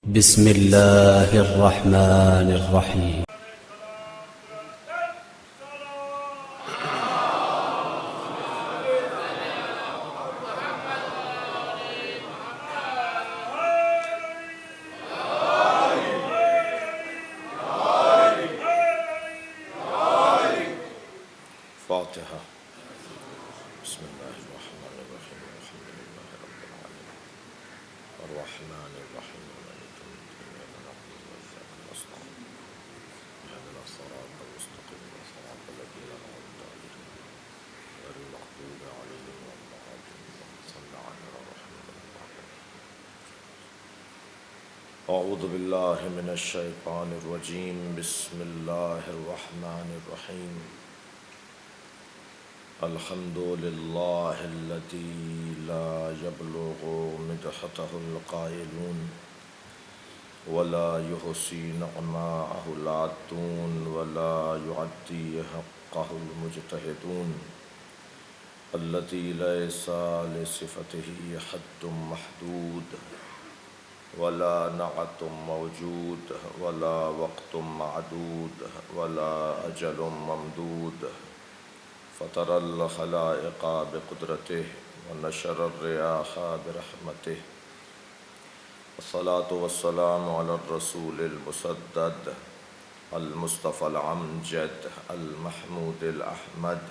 بسم الله الرحمن الرحيم. فاتحة. بسم الله الرحمن الرحيم. الحمد لله رب العالمين الرحمن الرحيم مالك يوم الدين إياك نعبد وإياك نستعين اهدنا الصراط المستقيم صراط الذين أنعمت عليهم غير المغضوب عليهم ولا الضالين صل على رحمة الله. أعوذ بالله من الشيطان الرجيم. بسم الله الرحمن الرحيم. الحمد لله الذي لا يبلغ مدحته القائلون ولا يحصي نعماءه العادون ولا يعدي حقه المجتهدون الذي ليس لصفته حد محدود ولا نعت موجود ولا وقت معدود ولا أجل ممدود فطر الخلائق بقدرته ونشر الرياح برحمته والصلاة والسلام على الرسول المسدد المصطفى الأمجد المحمود الأحمد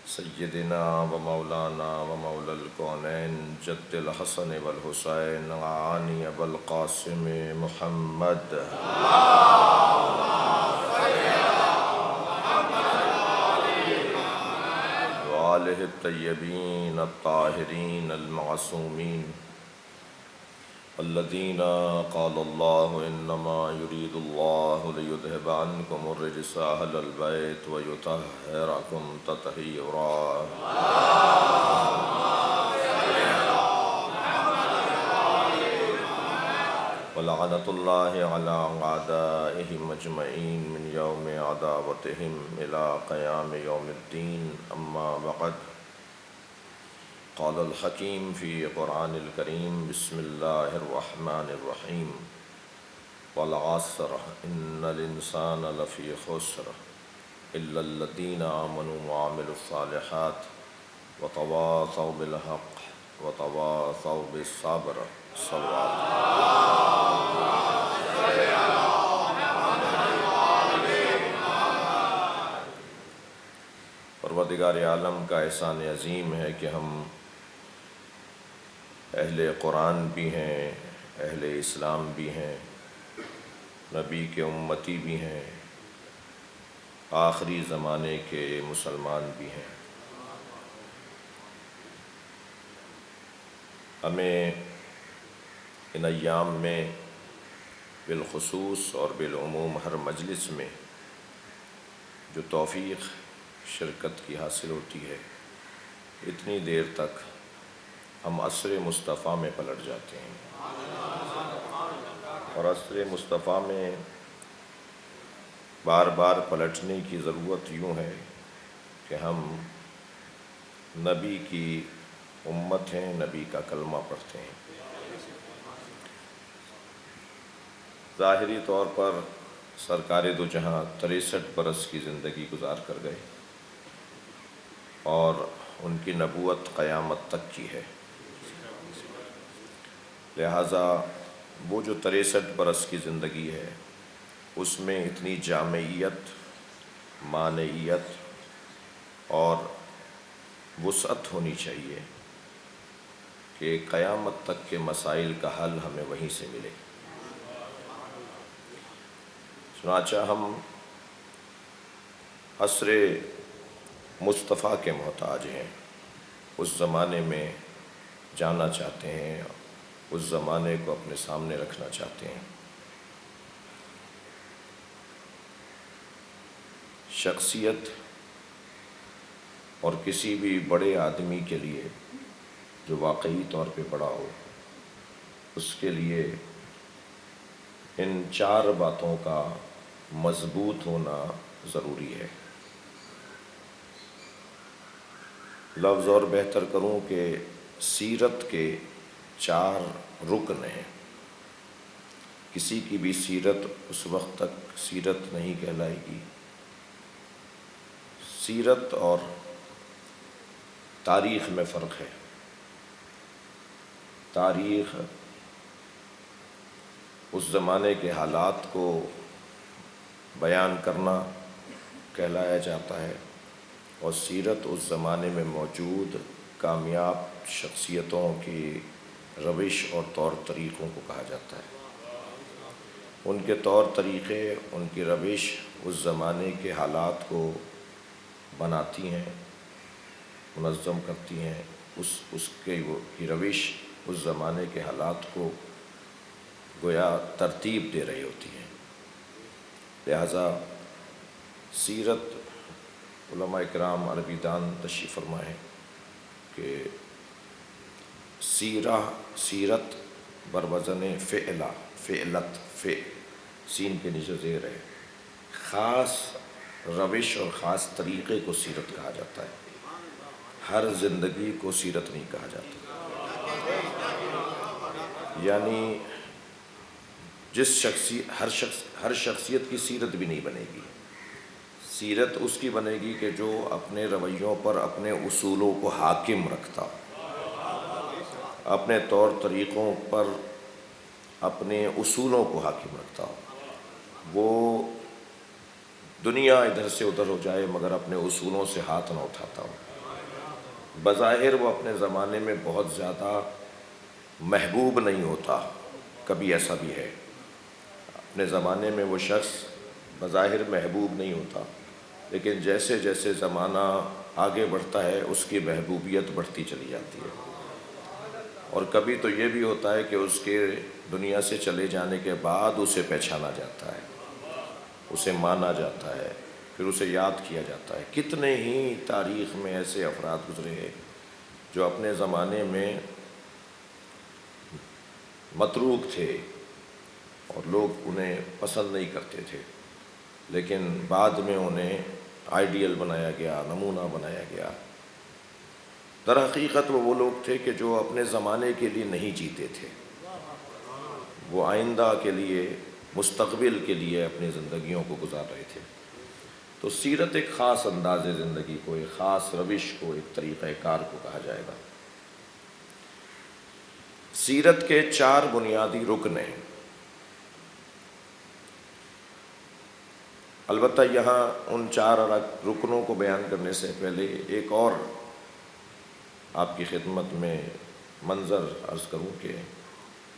سيدنا ومولانا ومولى الكونين جد الحسن والحسين عاني أبا القاسم محمد وآله الطيبين الطاهرين المعصومين الذين قال الله إنما يريد الله ليذهب عنكم الرجس أهل البيت ويطهركم تطهيرا. ولعنة الله على أعدائهم أجمعين من يوم عداوتهم إلى قيام يوم الدين. أما بعد، قال الحكيم في قرآن الكريم بسم الله الرحمن الرحيم والعصر إن الإنسان لفي خسر إلا الذين آمنوا وعملوا الصالحات وتواصوا بالحق وتواصوا بالصبر. صلوات. پروردگار عالم کا احسان عظیم ہے کہ ہم اہل قرآن بھی ہیں، اہل اسلام بھی ہیں، نبی کے امتی بھی ہیں، آخری زمانے کے مسلمان بھی ہیں۔ ہمیں ان ایام میں بالخصوص اور بالعموم ہر مجلس میں جو توفیق شرکت کی حاصل ہوتی ہے، اتنی دیر تک ہم عصر مصطفیٰ میں پلٹ جاتے ہیں، اور عصر مصطفیٰ میں بار بار پلٹنے کی ضرورت یوں ہے کہ ہم نبی کی امت ہیں، نبی کا کلمہ پڑھتے ہیں۔ ظاہری طور پر سرکار دو جہاں 63 برس کی زندگی گزار کر گئے، اور ان کی نبوت قیامت تک کی ہے، لہٰذا وہ جو 63 برس کی زندگی ہے اس میں اتنی جامعیت، مانعیت اور وسعت ہونی چاہیے کہ قیامت تک کے مسائل کا حل ہمیں وہیں سے ملے۔ چنانچہ ہم عصر مصطفیٰ کے محتاج ہیں، اس زمانے میں جانا چاہتے ہیں، اس زمانے کو اپنے سامنے رکھنا چاہتے ہیں۔ شخصیت اور کسی بھی بڑے آدمی کے لیے جو واقعی طور پہ بڑا ہو، اس کے لیے ان 4 باتوں کا مضبوط ہونا ضروری ہے۔ لفظ اور بہتر کروں کہ سیرت کے 4 رکن ہیں۔ کسی کی بھی سیرت اس وقت تک سیرت نہیں کہلائے گی۔ سیرت اور تاریخ میں فرق ہے۔ تاریخ اس زمانے کے حالات کو بیان کرنا کہلایا جاتا ہے، اور سیرت اس زمانے میں موجود کامیاب شخصیتوں کی روش اور طور طریقوں کو کہا جاتا ہے۔ ان کے طور طریقے، ان کی روش اس زمانے کے حالات کو بناتی ہیں، منظم کرتی ہیں، اس کی روش اس زمانے کے حالات کو گویا ترتیب دے رہی ہوتی ہیں۔ لہذا سیرت، علماء کرام عربی دان تشریف فرما ہے کہ سیرت بروزن فعلا، فعلت، سین کے نیچے زیر ہے، خاص روش اور خاص طریقے کو سیرت کہا جاتا ہے، ہر زندگی کو سیرت نہیں کہا جاتا۔ یعنی ہر شخصیت کی سیرت بھی نہیں بنے گی۔ سیرت اس کی بنے گی کہ جو اپنے رویوں پر اپنے اصولوں کو حاکم رکھتا ہو، اپنے طور طریقوں پر اپنے اصولوں کو حاکم رکھتا ہو۔ وہ دنیا ادھر سے ادھر ہو جائے مگر اپنے اصولوں سے ہاتھ نہ اٹھاتا ہو۔ بظاہر وہ اپنے زمانے میں بہت زیادہ محبوب نہیں ہوتا، کبھی ایسا بھی ہے، اپنے زمانے میں وہ شخص بظاہر محبوب نہیں ہوتا، لیکن جیسے جیسے زمانہ آگے بڑھتا ہے اس کی محبوبیت بڑھتی چلی جاتی ہے۔ اور کبھی تو یہ بھی ہوتا ہے کہ اس کے دنیا سے چلے جانے کے بعد اسے پہچانا جاتا ہے، اسے مانا جاتا ہے، پھر اسے یاد کیا جاتا ہے۔ کتنے ہی تاریخ میں ایسے افراد گزرے ہیں جو اپنے زمانے میں متروک تھے اور لوگ انہیں پسند نہیں کرتے تھے، لیکن بعد میں انہیں آئیڈیل بنایا گیا، نمونہ بنایا گیا۔ در حقیقت وہ لوگ تھے کہ جو اپنے زمانے کے لیے نہیں جیتے تھے، وہ آئندہ کے لیے، مستقبل کے لیے اپنی زندگیوں کو گزار رہے تھے۔ تو سیرت ایک خاص انداز زندگی کو، ایک خاص روش کو، ایک طریقہ کار کو کہا جائے گا۔ سیرت کے 4 بنیادی رکن ہیں۔ البتہ یہاں ان 4 رکنوں کو بیان کرنے سے پہلے ایک اور آپ کی خدمت میں منظر عرض کروں کہ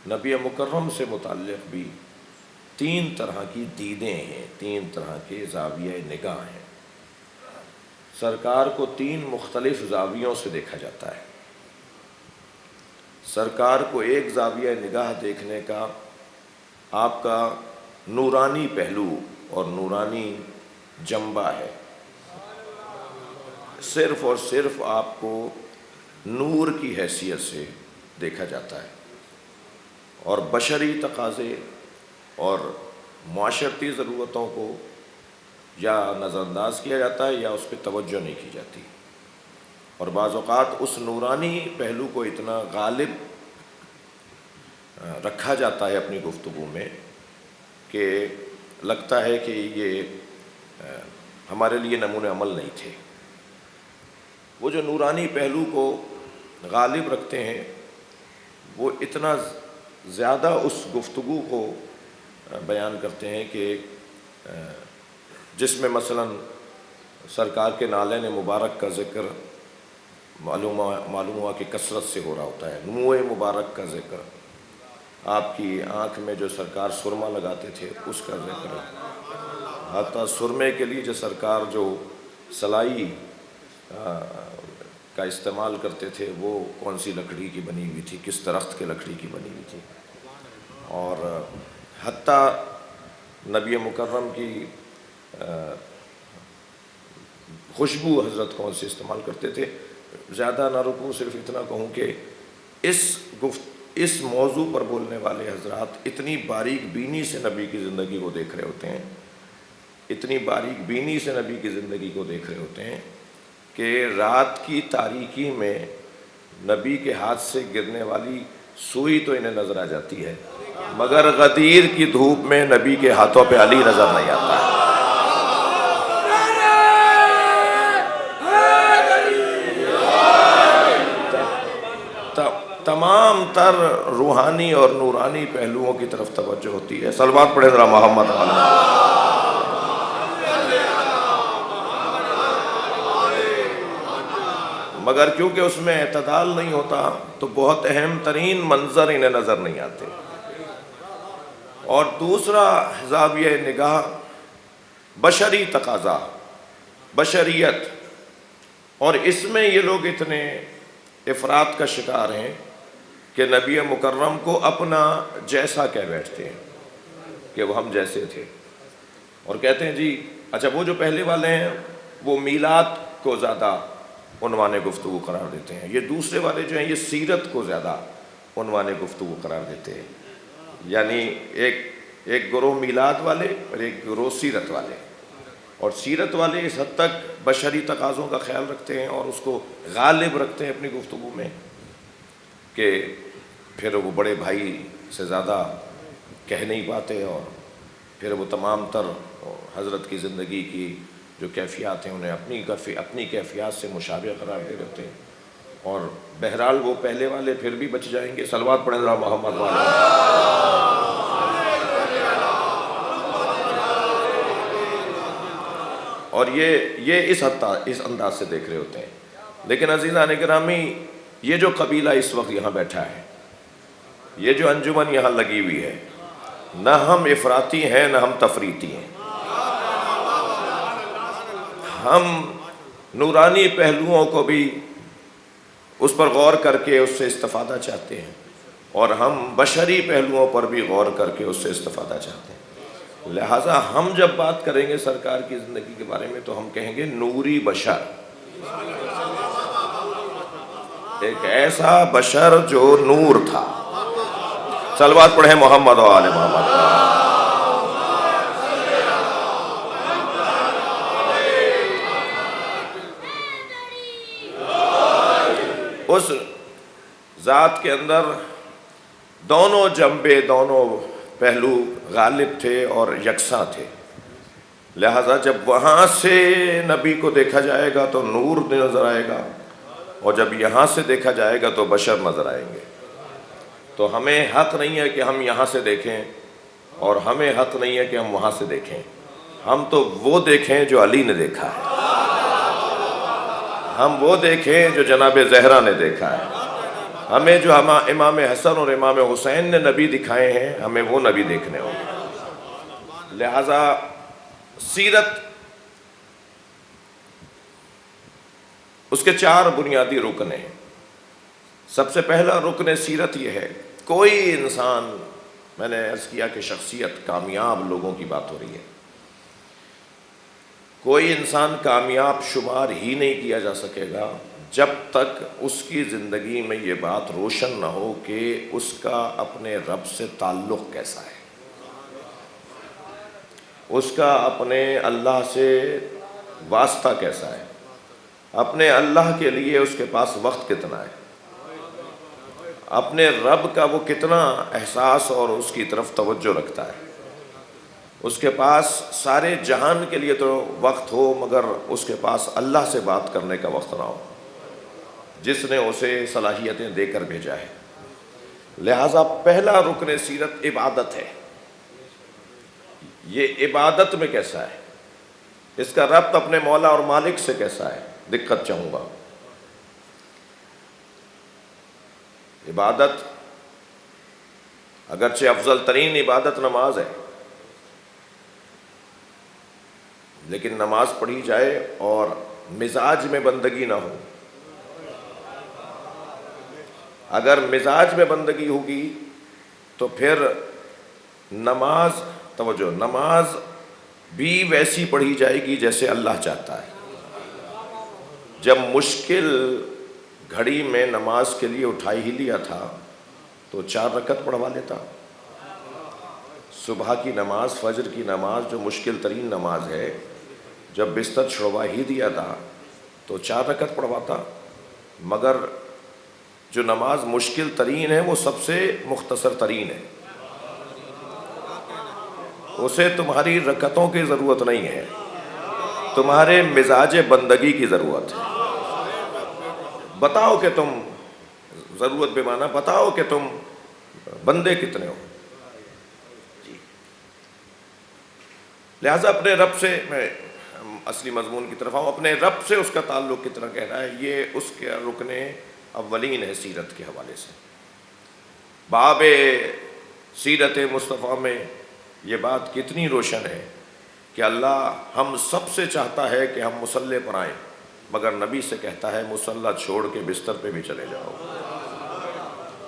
نبی مکرم سے متعلق بھی 3 طرح کی دیدیں ہیں، 3 طرح کے زاویہ نگاہ ہیں۔ سرکار کو 3 مختلف زاویوں سے دیکھا جاتا ہے۔ سرکار کو ایک زاویہ نگاہ دیکھنے کا آپ کا نورانی پہلو اور نورانی جنبہ ہے، صرف اور صرف آپ کو نور کی حیثیت سے دیکھا جاتا ہے، اور بشری تقاضے اور معاشرتی ضرورتوں کو یا نظر انداز کیا جاتا ہے یا اس پہ توجہ نہیں کی جاتی، اور بعض اوقات اس نورانی پہلو کو اتنا غالب رکھا جاتا ہے اپنی گفتگو میں کہ لگتا ہے کہ یہ ہمارے لیے نمونہ عمل نہیں تھے۔ وہ جو نورانی پہلو کو غالب رکھتے ہیں وہ اتنا زیادہ اس گفتگو کو بیان کرتے ہیں کہ جس میں مثلا سرکار کے نالین مبارک کا ذکر معلوم ہوا کہ کثرت سے ہو رہا ہوتا ہے، نمو مبارک کا ذکر، آپ کی آنکھ میں جو سرکار سرما لگاتے تھے اس کا ذکر، حتیٰ سرمے کے لیے جو سرکار جو سلائی کا استعمال کرتے تھے وہ کون سی لکڑی کی بنی ہوئی تھی، کس درخت کے لکڑی کی بنی ہوئی تھی، اور حتیٰ نبی مکرم کی خوشبو حضرت کون سی استعمال کرتے تھے۔ زیادہ نہ رکوں، صرف اتنا کہوں کہ اس موضوع پر بولنے والے حضرات اتنی باریک بینی سے نبی کی زندگی کو دیکھ رہے ہوتے ہیں، اتنی باریک بینی سے نبی کی زندگی کو دیکھ رہے ہوتے ہیں کہ رات کی تاریکی میں نبی کے ہاتھ سے گرنے والی سوئی تو انہیں نظر آ جاتی ہے، مگر غدیر کی دھوپ میں نبی کے ہاتھوں پہ علی نظر نہیں آتا ہے۔ تمام تر روحانی اور نورانی پہلوؤں کی طرف توجہ ہوتی ہے۔ صلوات پڑھیں ذرا محمد علیہ۔ مگر کیونکہ اس میں اعتدال نہیں ہوتا تو بہت اہم ترین منظر انہیں نظر نہیں آتے۔ اور دوسرا زاویہ نگاہ بشری تقاضا، بشریت، اور اس میں یہ لوگ اتنے افراط کا شکار ہیں کہ نبی مکرم کو اپنا جیسا کہہ بیٹھتے ہیں کہ وہ ہم جیسے تھے، اور کہتے ہیں جی اچھا وہ جو پہلے والے ہیں وہ میلاد کو زیادہ عنوان گفتگو قرار دیتے ہیں، یہ دوسرے والے جو ہیں یہ سیرت کو زیادہ عنوان گفتگو قرار دیتے ہیں، یعنی ایک گروہ میلاد والے اور ایک گروہ سیرت والے، اور سیرت والے اس حد تک بشری تقاضوں کا خیال رکھتے ہیں اور اس کو غالب رکھتے ہیں اپنی گفتگو میں کہ پھر وہ بڑے بھائی سے زیادہ کہہ نہیں پاتے، اور پھر وہ تمام تر حضرت کی زندگی کی جو کیفیات ہیں انہیں اپنی کیفیات سے مشابہ قرار دے دیتے ہیں، اور بہرحال وہ پہلے والے پھر بھی بچ جائیں گے۔ صلوات پڑھیں ذرا محمد والے۔ اور یہ اس انداز سے دیکھ رہے ہوتے ہیں۔ لیکن عزیزان گرامی، یہ جو قبیلہ اس وقت یہاں بیٹھا ہے، یہ جو انجمن یہاں لگی ہوئی ہے، نہ ہم افراطی ہیں نہ ہم تفریطی ہیں، ہم نورانی پہلوؤں کو بھی اس پر غور کر کے اس سے استفادہ چاہتے ہیں، اور ہم بشری پہلوؤں پر بھی غور کر کے اس سے استفادہ چاہتے ہیں۔ لہٰذا ہم جب بات کریں گے سرکار کی زندگی کے بارے میں تو ہم کہیں گے نوری بشر، ایک ایسا بشر جو نور تھا۔ صلوات پڑھیں محمد و آل محمد۔ اس ذات کے اندر دونوں جنبے، دونوں پہلو غالب تھے اور یکساں تھے، لہذا جب وہاں سے نبی کو دیکھا جائے گا تو نور نظر آئے گا، اور جب یہاں سے دیکھا جائے گا تو بشر نظر آئیں گے۔ تو ہمیں حق نہیں ہے کہ ہم یہاں سے دیکھیں، اور ہمیں حق نہیں ہے کہ ہم وہاں سے دیکھیں، ہم تو وہ دیکھیں جو علی نے دیکھا ہے، ہم وہ دیکھیں جو جناب زہرا نے دیکھا ہے، ہمیں جو امام حسن اور امام حسین نے نبی دکھائے ہیں ہمیں وہ نبی دیکھنے ہوں گے۔ لہذا سیرت، اس کے 4 بنیادی رکن ہیں۔ سب سے پہلا رکن سیرت یہ ہے، کوئی انسان، میں نے عرض کیا کہ شخصیت کامیاب لوگوں کی بات ہو رہی ہے، کوئی انسان کامیاب شمار ہی نہیں کیا جا سکے گا جب تک اس کی زندگی میں یہ بات روشن نہ ہو کہ اس کا اپنے رب سے تعلق کیسا ہے، اس کا اپنے اللہ سے واسطہ کیسا ہے، اپنے اللہ کے لیے اس کے پاس وقت کتنا ہے، اپنے رب کا وہ کتنا احساس اور اس کی طرف توجہ رکھتا ہے۔ اس کے پاس سارے جہان کے لیے تو وقت ہو مگر اس کے پاس اللہ سے بات کرنے کا وقت نہ ہو، جس نے اسے صلاحیتیں دے کر بھیجا ہے۔ لہٰذا پہلا رکن سیرت عبادت ہے۔ یہ عبادت میں کیسا ہے، اس کا ربط اپنے مولا اور مالک سے کیسا ہے، دقت چاہوں گا۔ عبادت اگرچہ افضل ترین عبادت نماز ہے، لیکن نماز پڑھی جائے اور مزاج میں بندگی نہ ہو، اگر مزاج میں بندگی ہوگی تو پھر نماز، توجہ، نماز بھی ویسی پڑھی جائے گی جیسے اللہ چاہتا ہے۔ جب مشکل گھڑی میں نماز کے لیے اٹھائی ہی لیا تھا تو 4 رکعت پڑھوا لیتا۔ صبح کی نماز، فجر کی نماز جو مشکل ترین نماز ہے، جب بستر چھڑوا ہی دیا تھا تو 4 رکعت پڑھواتا، مگر جو نماز مشکل ترین ہے وہ سب سے مختصر ترین ہے، اسے تمہاری رکعتوں کی ضرورت نہیں ہے، تمہارے مزاج بندگی کی ضرورت ہے۔ بتاؤ کہ تم، ضرورت بے معنی بتاؤ کہ تم بندے کتنے ہو۔ لہٰذا اپنے رب سے، میں اصلی مضمون کی طرف آؤں، اپنے رب سے اس کا تعلق کتنا گہرا ہے، یہ اس کے رکن اولین ہے سیرت کے حوالے سے۔ باب سیرت مصطفیٰ میں یہ بات کتنی روشن ہے کہ اللہ ہم سب سے چاہتا ہے کہ ہم مصلی پر آئیں، مگر نبی سے کہتا ہے مصلی چھوڑ کے بستر پہ بھی چلے جاؤ۔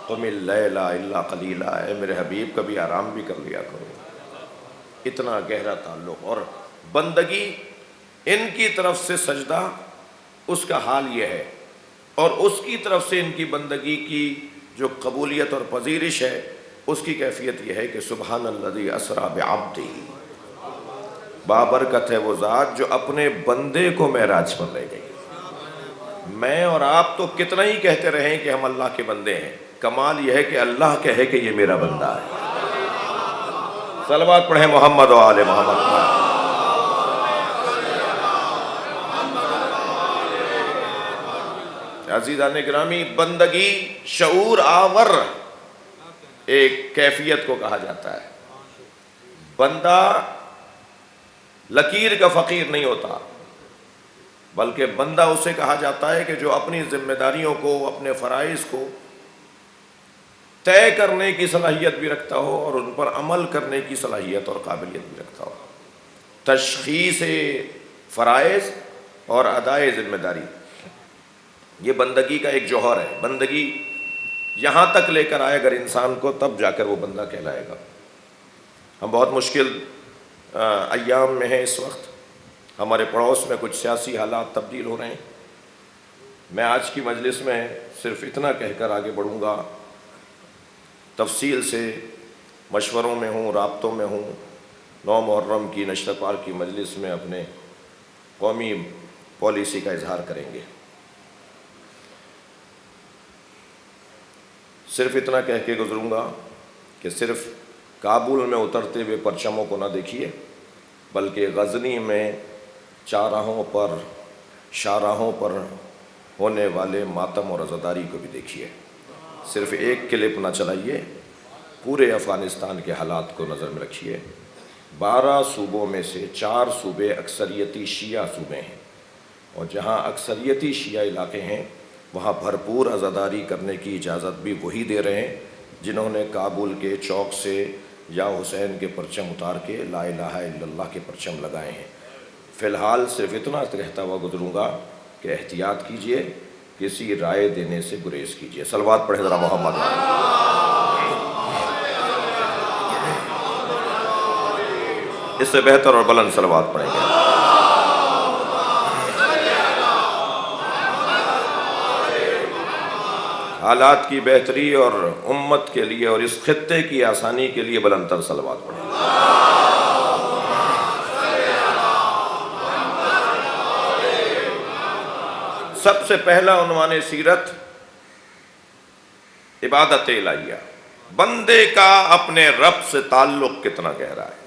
قم اللیل الا قلیلا، اے میرے حبیب کبھی آرام بھی کر لیا کرو۔ اتنا گہرا تعلق اور بندگی، ان کی طرف سے سجدہ اس کا حال یہ ہے، اور اس کی طرف سے ان کی بندگی کی جو قبولیت اور پذیرش ہے اس کی کیفیت یہ ہے کہ سبحان الذی اسریٰ بعبدہ، بابرکت ہے وہ ذات جو اپنے بندے کو معراج پر لے گئی۔ میں اور آپ تو کتنا ہی کہتے رہیں کہ ہم اللہ کے بندے ہیں، کمال یہ ہے کہ اللہ کہے کہ یہ میرا بندہ ہے۔ صلوات پڑھیں محمد و آل محمد پر۔ عزیزان گرامی، بندگی شعور آور ایک کیفیت کو کہا جاتا ہے۔ بندہ لکیر کا فقیر نہیں ہوتا، بلکہ بندہ اسے کہا جاتا ہے کہ جو اپنی ذمہ داریوں کو، اپنے فرائض کو طے کرنے کی صلاحیت بھی رکھتا ہو اور ان پر عمل کرنے کی صلاحیت اور قابلیت بھی رکھتا ہو۔ تشخیص فرائض اور ادائے ذمہ داری، یہ بندگی کا ایک جوہر ہے۔ بندگی یہاں تک لے کر آئے اگر انسان کو، تب جا کر وہ بندہ کہلائے گا۔ ہم بہت مشکل ایام میں ہیں اس وقت، ہمارے پڑوس میں کچھ سیاسی حالات تبدیل ہو رہے ہیں۔ میں آج کی مجلس میں صرف اتنا کہہ کر آگے بڑھوں گا، تفصیل سے مشوروں میں ہوں، رابطوں میں ہوں، 9 محرم کی نشر پار کی مجلس میں اپنے قومی پالیسی کا اظہار کریں گے۔ صرف اتنا کہہ کے گزروں گا کہ صرف کابل میں اترتے ہوئے پرچموں کو نہ دیکھیے، بلکہ غزنی میں چاراہوں پر، شاہراہوں پر ہونے والے ماتم اور عزاداری کو بھی دیکھیے۔ صرف ایک کلپ نہ چلائیے، پورے افغانستان کے حالات کو نظر میں رکھیے۔ 12 صوبوں میں سے 4 صوبے اکثریتی شیعہ صوبے ہیں، اور جہاں اکثریتی شیعہ علاقے ہیں وہاں بھرپور عزاداری کرنے کی اجازت بھی وہی دے رہے ہیں جنہوں نے کابل کے چوک سے یا حسین کے پرچم اتار کے لا الہ الا اللہ کے پرچم لگائے ہیں۔ فی الحال صرف اتنا کہتا ہوا گزروں گا کہ احتیاط کیجئے، کسی رائے دینے سے گریز کیجئے۔ صلوات پڑھیں ذرا محمد۔ اس سے بہتر اور بلند صلوات پڑھیں گے۔ حالات کی بہتری اور امت کے لیے اور اس خطے کی آسانی کے لیے بلند تر صلوات پڑھیں گے۔ سب سے پہلا عنوان سیرت عبادت الہیہ، بندے کا اپنے رب سے تعلق کتنا گہرا ہے۔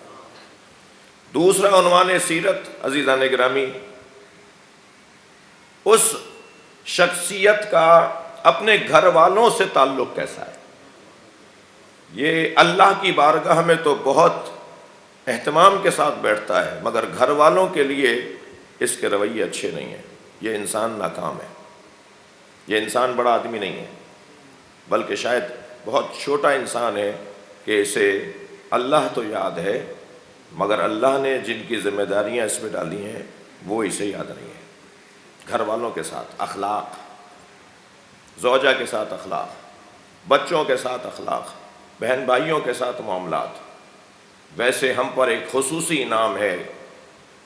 دوسرا عنوان سیرت عزیزان گرامی، اس شخصیت کا اپنے گھر والوں سے تعلق کیسا ہے۔ یہ اللہ کی بارگاہ میں تو بہت اہتمام کے ساتھ بیٹھتا ہے، مگر گھر والوں کے لیے اس کے رویے اچھے نہیں ہیں۔ یہ انسان ناکام ہے، یہ انسان بڑا آدمی نہیں ہے، بلکہ شاید بہت چھوٹا انسان ہے کہ اسے اللہ تو یاد ہے، مگر اللہ نے جن کی ذمہ داریاں اس میں ڈالی ہیں وہ اسے یاد نہیں ہے۔ گھر والوں کے ساتھ اخلاق، زوجہ کے ساتھ اخلاق، بچوں کے ساتھ اخلاق، بہن بھائیوں کے ساتھ معاملات۔ ویسے ہم پر ایک خصوصی انعام ہے،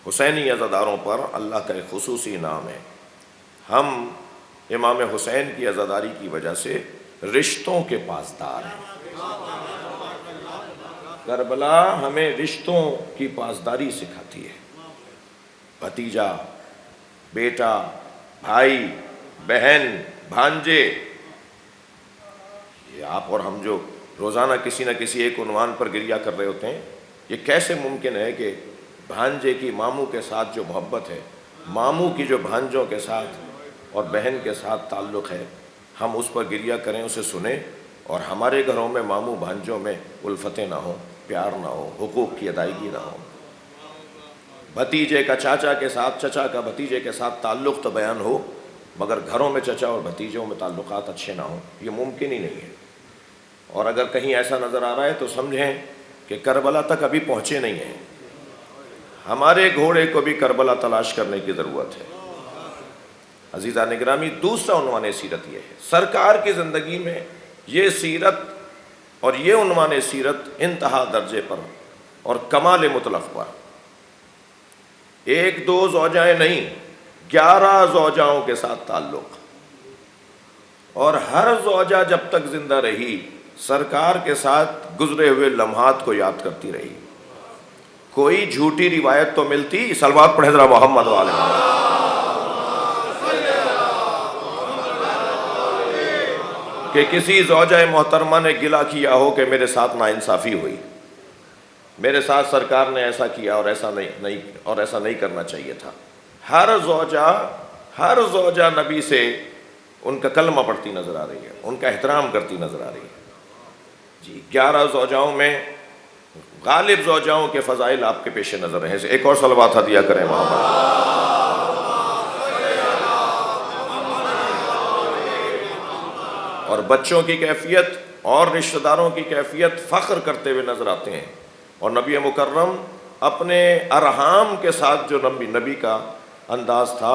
حسینی عزاداروں پر اللہ کا ایک خصوصی انعام ہے۔ ہم امام حسین کی عزاداری کی وجہ سے رشتوں کے پاسدار ہیں۔ کربلا ہمیں رشتوں کی پاسداری سکھاتی ہے۔ بھتیجا، بیٹا، بھائی، بہن، بھانجے، یہ آپ اور ہم جو روزانہ کسی نہ کسی ایک عنوان پر گریہ کر رہے ہوتے ہیں، یہ کیسے ممکن ہے کہ بھانجے کی ماموں کے ساتھ جو محبت ہے، ماموں کی جو بھانجوں کے ساتھ اور بہن کے ساتھ تعلق ہے، ہم اس پر گریہ کریں، اسے سنیں، اور ہمارے گھروں میں ماموں بھانجوں میں الفتیں نہ ہوں، پیار نہ ہو، حقوق کی ادائیگی نہ ہو، بھتیجے کا چاچا کے ساتھ، چچا کا بھتیجے کے ساتھ تعلق تو بیان ہو، مگر گھروں میں چچا اور بھتیجوں میں تعلقات اچھے نہ ہوں، یہ ممکن ہی نہیں ہے۔ اور اگر کہیں ایسا نظر آ رہا ہے تو سمجھیں کہ کربلا تک ابھی پہنچے نہیں ہیں، ہمارے گھوڑے کو بھی کربلا تلاش کرنے کی ضرورت ہے۔ عزیزان گرامی، دوسرا عنوان سیرت یہ ہے، سرکار کی زندگی میں یہ سیرت اور یہ عنوان سیرت انتہا درجے پر اور کمال مطلق پر، ایک دو زوجائیں نہیں، 11 زوجاؤں کے ساتھ تعلق، اور ہر زوجہ جب تک زندہ رہی سرکار کے ساتھ گزرے ہوئے لمحات کو یاد کرتی رہی۔ کوئی جھوٹی روایت تو ملتی، صلوات پڑھے ذرا محمد والے کہ کسی زوجہ محترمہ نے گلہ کیا ہو کہ میرے ساتھ ناانصافی ہوئی، میرے ساتھ سرکار نے ایسا کیا اور ایسا نہیں کرنا چاہیے تھا۔ ہر زوجہ نبی سے ان کا کلمہ پڑھتی نظر آ رہی ہے، ان کا احترام کرتی نظر آ رہی ہے۔ جی 11 زوجاؤں میں غالب زوجاؤں کے فضائل آپ کے پیش نظر ہیں۔ ایک اور صلوات ہدیہ کریں محمد۔ اور بچوں کی کیفیت اور رشتہ داروں کی کیفیت فخر کرتے ہوئے نظر آتے ہیں، اور نبی مکرم اپنے ارحام کے ساتھ جو نبی کا انداز تھا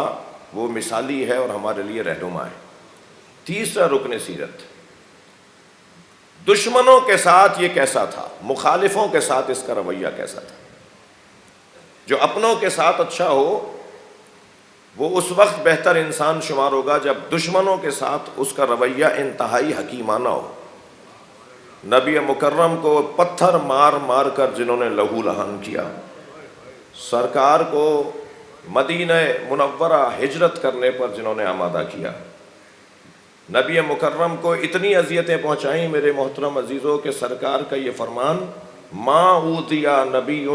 وہ مثالی ہے اور ہمارے لیے رہنما ہے۔ تیسرا رکن سیرت، دشمنوں کے ساتھ یہ کیسا تھا، مخالفوں کے ساتھ اس کا رویہ کیسا تھا۔ جو اپنوں کے ساتھ اچھا ہو وہ اس وقت بہتر انسان شمار ہوگا جب دشمنوں کے ساتھ اس کا رویہ انتہائی حکیمانہ ہو۔ نبی مکرم کو پتھر مار مار کر جنہوں نے لہو لہان کیا، سرکار کو مدینہ منورہ ہجرت کرنے پر جنہوں نے آمادہ کیا، نبی مکرم کو اتنی اذیتیں پہنچائیں میرے محترم عزیزوں کہ سرکار کا یہ فرمان، ما اوذیا نبی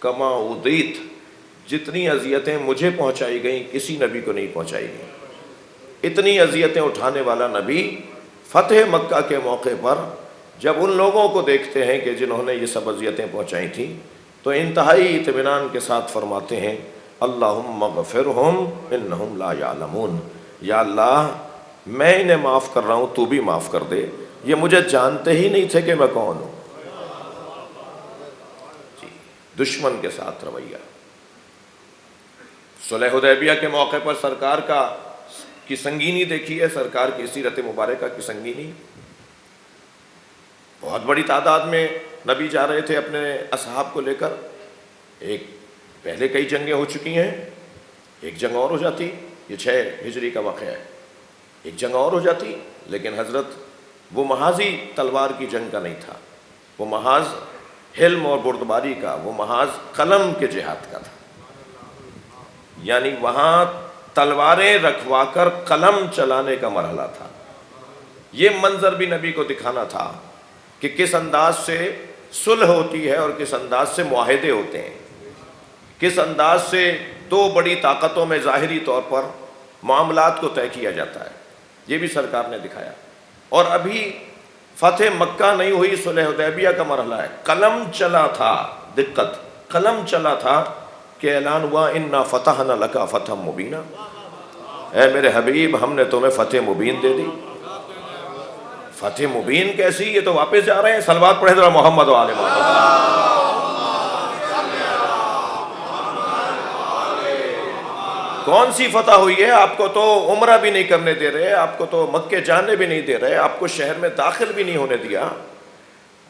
کما اوذیت، جتنی اذیتیں مجھے پہنچائی گئیں کسی نبی کو نہیں پہنچائی گئیں۔ اتنی اذیتیں اٹھانے والا نبی فتح مکہ کے موقع پر جب ان لوگوں کو دیکھتے ہیں کہ جنہوں نے یہ سب اذیتیں پہنچائی تھیں تو انتہائی اطمینان کے ساتھ فرماتے ہیں، اللہم اغفرہم انہم لا یعلمون، یا اللہ میں انہیں معاف کر رہا ہوں، تو بھی معاف کر دے، یہ مجھے جانتے ہی نہیں تھے کہ میں کون ہوں۔ جی دشمن کے ساتھ رویہ۔ صلح حدیبیہ کے موقع پر سرکار کی سنگینی دیکھی ہے، سرکار کی سیرت مبارکہ کی سنگینی۔ بہت بڑی تعداد میں نبی جا رہے تھے اپنے اصحاب کو لے کر، پہلے کئی جنگیں ہو چکی ہیں، ایک جنگ اور ہو جاتی، یہ 6 ہجری کا واقعہ ہے، ایک جنگ اور ہو جاتی، لیکن حضرت وہ محاذ ہی تلوار کی جنگ کا نہیں تھا، وہ محاذ حلم اور بردباری کا، وہ محاذ قلم کے جہاد کا تھا۔ یعنی وہاں تلواریں رکھوا کر قلم چلانے کا مرحلہ تھا۔ یہ منظر بھی نبی کو دکھانا تھا کہ کس انداز سے صلح ہوتی ہے اور کس انداز سے معاہدے ہوتے ہیں، کس انداز سے 2 بڑی طاقتوں میں ظاہری طور پر معاملات کو طے کیا جاتا ہے، یہ بھی سرکار نے دکھایا۔ اور ابھی فتح مکہ نہیں ہوئی، صلح حدیبیہ کا مرحلہ ہے، قلم چلا تھا، دقت قلم چلا تھا کہ اعلان ہوا انا فتحنا لک فتحا مبینا، اے میرے حبیب ہم نے تمہیں فتح مبین دے دی۔ فتح مبین کیسی، یہ تو واپس جا رہے ہیں، صلوات پڑھے ذرا محمد و آل محمد۔ کون سی فتح ہوئی ہے؟ آپ کو تو عمرہ بھی نہیں کرنے دے رہے، آپ کو تو مکے جانے بھی نہیں دے رہے، آپ کو شہر میں داخل بھی نہیں ہونے دیا،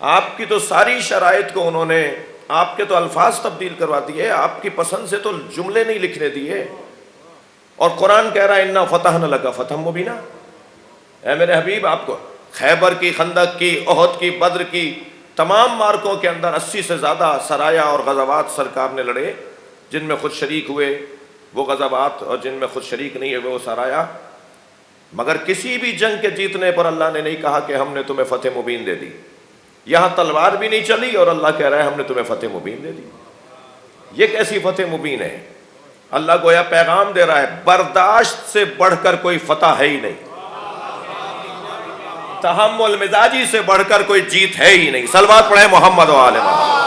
آپ کی تو ساری شرائط کو انہوں نے، آپ کے تو الفاظ تبدیل کروا دیے، آپ کی پسند سے تو جملے نہیں لکھنے دیے، اور قرآن کہہ رہا ہے انا فتحنا لک فتحا مبینا۔ اے میرے حبیب آپ کو خیبر کی، خندق کی، احد کی، بدر کی تمام مارکوں کے اندر 80 سے زیادہ سرایا اور غزوات سرکار نے لڑے، جن میں خود شریک ہوئے وہ غزوات اور جن میں خود شریک نہیں ہوئے وہ سرایا، مگر کسی بھی جنگ کے جیتنے پر اللہ نے نہیں کہا کہ ہم نے تمہیں فتح مبین دے دی۔ یہاں تلوار بھی نہیں چلی اور اللہ کہہ رہا ہے ہم نے تمہیں فتح مبین دے دی. یہ کیسی فتح مبین ہے؟ اللہ گویا پیغام دے رہا ہے برداشت سے بڑھ کر کوئی فتح ہے ہی نہیں، تحمل مزاجی سے بڑھ کر کوئی جیت ہے ہی نہیں. صلوات پڑھیں محمد و آل محمد.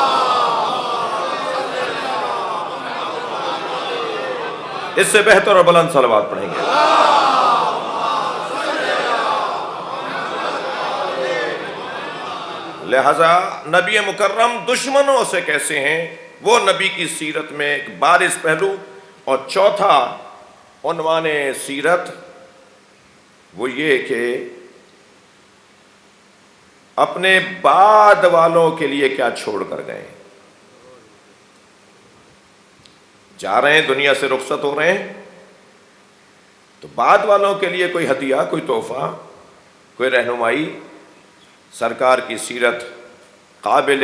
اس سے بہتر اور بلند صلوات پڑھیں گے. لہذا نبی مکرم دشمنوں سے کیسے ہیں، وہ نبی کی سیرت میں ایک بارز پہلو. اور چوتھا عنوان سیرت وہ یہ کہ اپنے بعد والوں کے لیے کیا چھوڑ کر گئے. جا رہے ہیں، دنیا سے رخصت ہو رہے ہیں، تو بعد والوں کے لیے کوئی ہدیہ، کوئی تحفہ، کوئی رہنمائی. سرکار کی سیرت قابل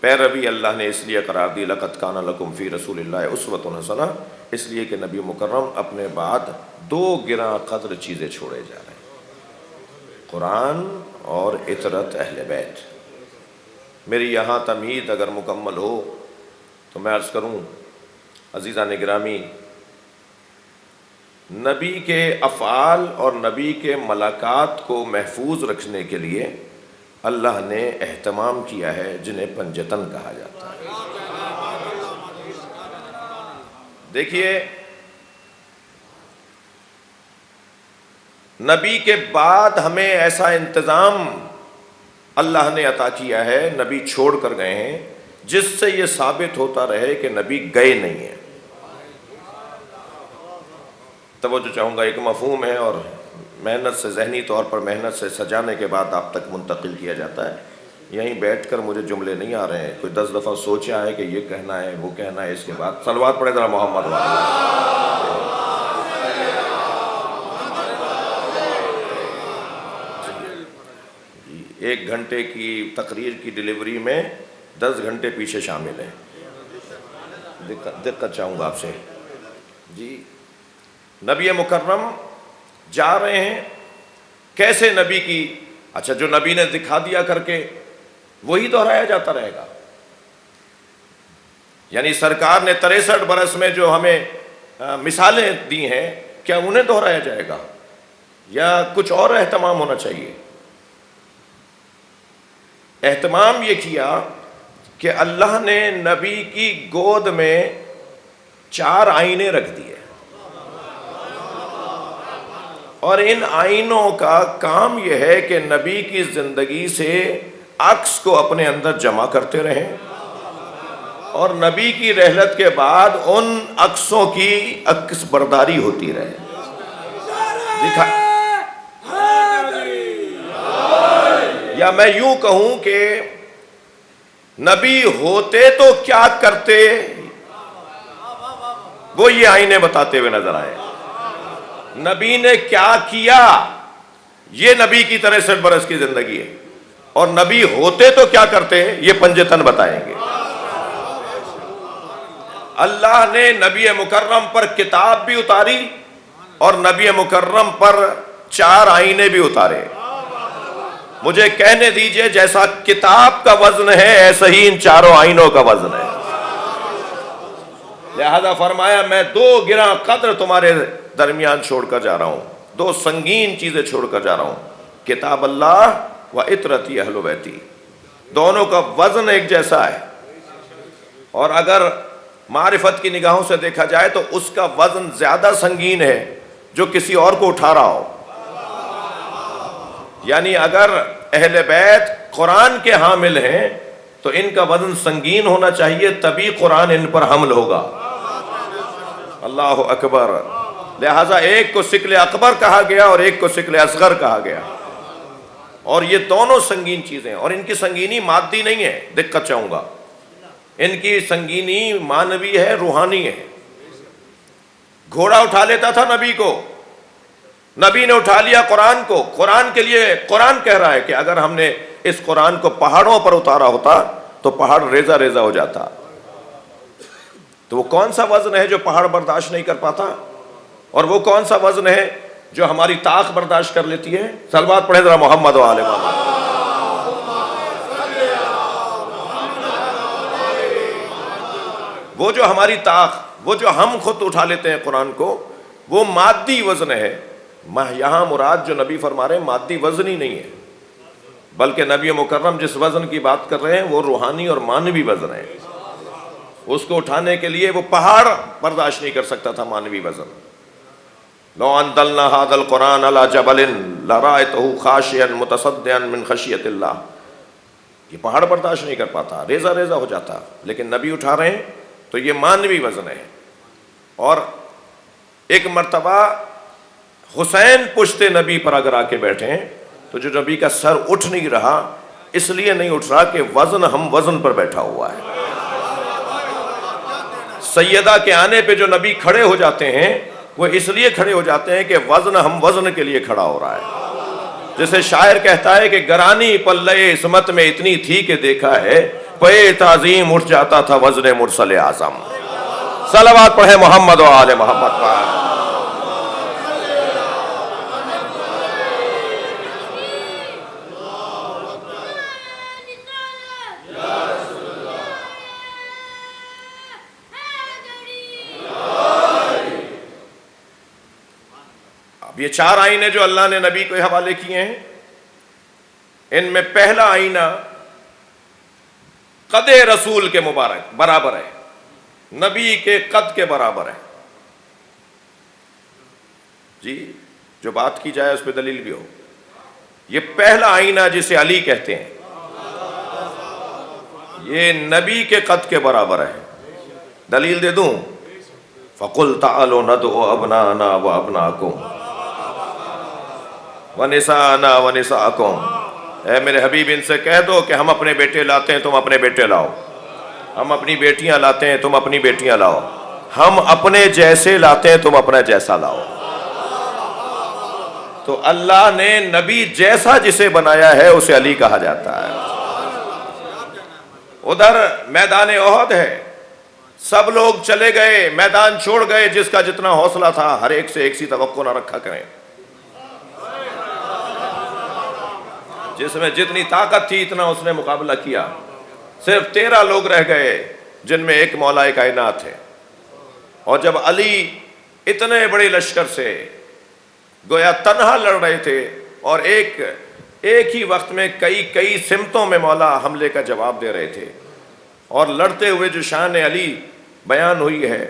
پیروی اللہ نے اس لیے قرار دی لقد کان لکم فی رسول اللہ اسوۃ حسنہ، اس لیے کہ نبی مکرم اپنے بعد دو گراں قدر چیزیں چھوڑے جا رہے ہیں، قرآن اور اطرت اہل بیت. میری یہاں تمہید اگر مکمل ہو تو میں عرض کروں عزیزان گرامی، نبی کے افعال اور نبی کے ملاقات کو محفوظ رکھنے کے لیے اللہ نے اہتمام کیا ہے جنہیں پنجتن کہا جاتا ہے. دیکھیے نبی کے بعد ہمیں ایسا انتظام اللہ نے عطا کیا ہے، نبی چھوڑ کر گئے ہیں، جس سے یہ ثابت ہوتا رہے کہ نبی گئے نہیں ہیں. توجہ چاہوں گا، ایک مفہوم ہے اور محنت سے، ذہنی طور پر محنت سے سجانے کے بعد آپ تک منتقل کیا جاتا ہے. یہیں بیٹھ کر مجھے جملے نہیں آ رہے ہیں، کوئی 10 دفعہ سوچا ہے کہ یہ کہنا ہے وہ کہنا ہے. اس کے بعد صلوات پڑھے ذرا محمد جی. 1 گھنٹے کی تقریر کی ڈیلیوری میں 10 گھنٹے پیچھے شامل ہیں. دقت چاہوں گا آپ سے جی. نبی مکرم جا رہے ہیں، کیسے نبی کی، اچھا جو نبی نے دکھا دیا کر کے وہی دہرایا جاتا رہے گا. یعنی سرکار نے 63 برس میں جو ہمیں مثالیں دی ہیں، کیا انہیں دہرایا جائے گا یا کچھ اور اہتمام ہونا چاہیے؟ اہتمام یہ کیا کہ اللہ نے نبی کی گود میں 4 آئینے رکھ دیے، اور ان آئینوں کا کام یہ ہے کہ نبی کی زندگی سے عکس کو اپنے اندر جمع کرتے رہیں، اور نبی کی رحلت کے بعد ان عکسوں کی عکس برداری ہوتی رہے. یا میں یوں کہوں کہ نبی ہوتے تو کیا کرتے، وہ یہ آئینے بتاتے ہوئے نظر آئے. نبی نے کیا کیا، یہ نبی کی 63 برس کی زندگی ہے، اور نبی ہوتے تو کیا کرتے یہ پنجتن بتائیں گے. اللہ نے نبی مکرم پر کتاب بھی اتاری اور نبی مکرم پر 4 آئینے بھی اتارے. مجھے کہنے دیجئے جیسا کتاب کا وزن ہے ایسا ہی ان 4 آئینوں کا وزن ہے. لہذا فرمایا میں 2 گراں قدر تمہارے درمیان چھوڑ کر جا رہا ہوں، 2 سنگین چیزیں چھوڑ کر جا رہا ہوں، کتاب اللہ و اطرتی اہل بیتی. دونوں کا وزن ایک جیسا ہے، اور اگر معرفت کی نگاہوں سے دیکھا جائے تو اس کا وزن زیادہ سنگین ہے جو کسی اور کو اٹھا رہا ہو. یعنی اگر اہل بیت قرآن کے حامل ہیں تو ان کا وزن سنگین ہونا چاہیے، تبھی قرآن ان پر حمل ہوگا. اللہ اکبر. لہٰذا ایک کو ثقل اکبر کہا گیا اور ایک کو ثقل اصغر کہا گیا، اور یہ دونوں سنگین چیزیں، اور ان کی سنگینی مادی نہیں ہے، دقت چاہوں گا، ان کی سنگینی معنوی ہے، روحانی ہے. گھوڑا اٹھا لیتا تھا نبی کو، نبی نے اٹھا لیا قرآن کو. قرآن کے لیے قرآن کہہ رہا ہے کہ اگر ہم نے اس قرآن کو پہاڑوں پر اتارا ہوتا تو پہاڑ ریزہ ریزہ ہو جاتا. تو وہ کون سا وزن ہے جو پہاڑ برداشت نہیں کر پاتا، اور وہ کون سا وزن ہے جو ہماری طاق برداشت کر لیتی ہے؟ صلوات پڑھیں ذرا محمد و آل محمد. وہ جو ہماری وہ جو ہم خود اٹھا لیتے ہیں قرآن کو، وہ مادی وزن ہے. یہاں مراد جو نبی فرما رہے ہیں مادی وزن ہی نہیں ہے، بلکہ نبی مکرم جس وزن کی بات کر رہے ہیں وہ روحانی اور مانوی وزن ہے. اس کو اٹھانے کے لیے وہ پہاڑ برداشت نہیں کر سکتا تھا مانوی وزن. لو انزلنا هذا القرآن على جبل لرأيته خاشعا متصدعا من خشیۃ اللہ. یہ پہاڑ برداشت نہیں کر پاتا، ریزہ ریزہ ہو جاتا، لیکن نبی اٹھا رہے ہیں تو یہ مانوی وزن ہے. اور ایک مرتبہ حسین پشت نبی پر اگر آ کے بیٹھے تو جو نبی کا سر اٹھ نہیں رہا، اس لیے نہیں اٹھ رہا کہ وزن ہم وزن پر بیٹھا ہوا ہے. سیدہ کے آنے پہ جو نبی کھڑے ہو جاتے ہیں وہ اس لیے کھڑے ہو جاتے ہیں کہ وزن ہم وزن کے لیے کھڑا ہو رہا ہے. جیسے شاعر کہتا ہے کہ گرانی پلے عصمت میں اتنی تھی کہ دیکھا ہے پے تعظیم اٹھ جاتا تھا وزن مرسل اعظم. صلوات پڑھے محمد و آل محمد پر. یہ 4 آئینے جو اللہ نے نبی کو حوالے کیے ہیں، ان میں پہلا آئینہ قد رسول کے مبارک برابر ہے، نبی کے قد کے برابر ہے. جی جو بات کی جائے اس پہ دلیل بھی ہو. یہ پہلا آئینہ جسے علی کہتے ہیں یہ نبی کے قد کے برابر ہے. دلیل دے دوں؟ فَقُلْ تَعَالُوا نَدْعُ أَبْنَاءَنَا وَأَبْنَاءَكُمْ وَنِسَاءَنَا وَنِسَاءَكُمْ. اے میرے حبیب ان سے کہہ دو کہ ہم اپنے بیٹے لاتے ہیں تم اپنے بیٹے لاؤ، ہم اپنی بیٹیاں لاتے ہیں تم اپنی بیٹیاں لاؤ، ہم اپنے جیسے لاتے ہیں تم اپنا جیسا لاؤ. تو اللہ نے نبی جیسا جسے بنایا ہے اسے علی کہا جاتا ہے. ادھر میدان احد ہے، سب لوگ چلے گئے، میدان چھوڑ گئے. جس کا جتنا حوصلہ تھا ہر ایک سے ایک سی توقع نہ رکھا کریں. جس میں جتنی طاقت تھی اتنا اس نے مقابلہ کیا. صرف 13 لوگ رہ گئے جن میں ایک مولا کائنات ہے. اور جب علی اتنے بڑے لشکر سے گویا تنہا لڑ رہے تھے اور ایک ہی وقت میں کئی سمتوں میں مولا حملے کا جواب دے رہے تھے، اور لڑتے ہوئے جو شان علی بیان ہوئی ہے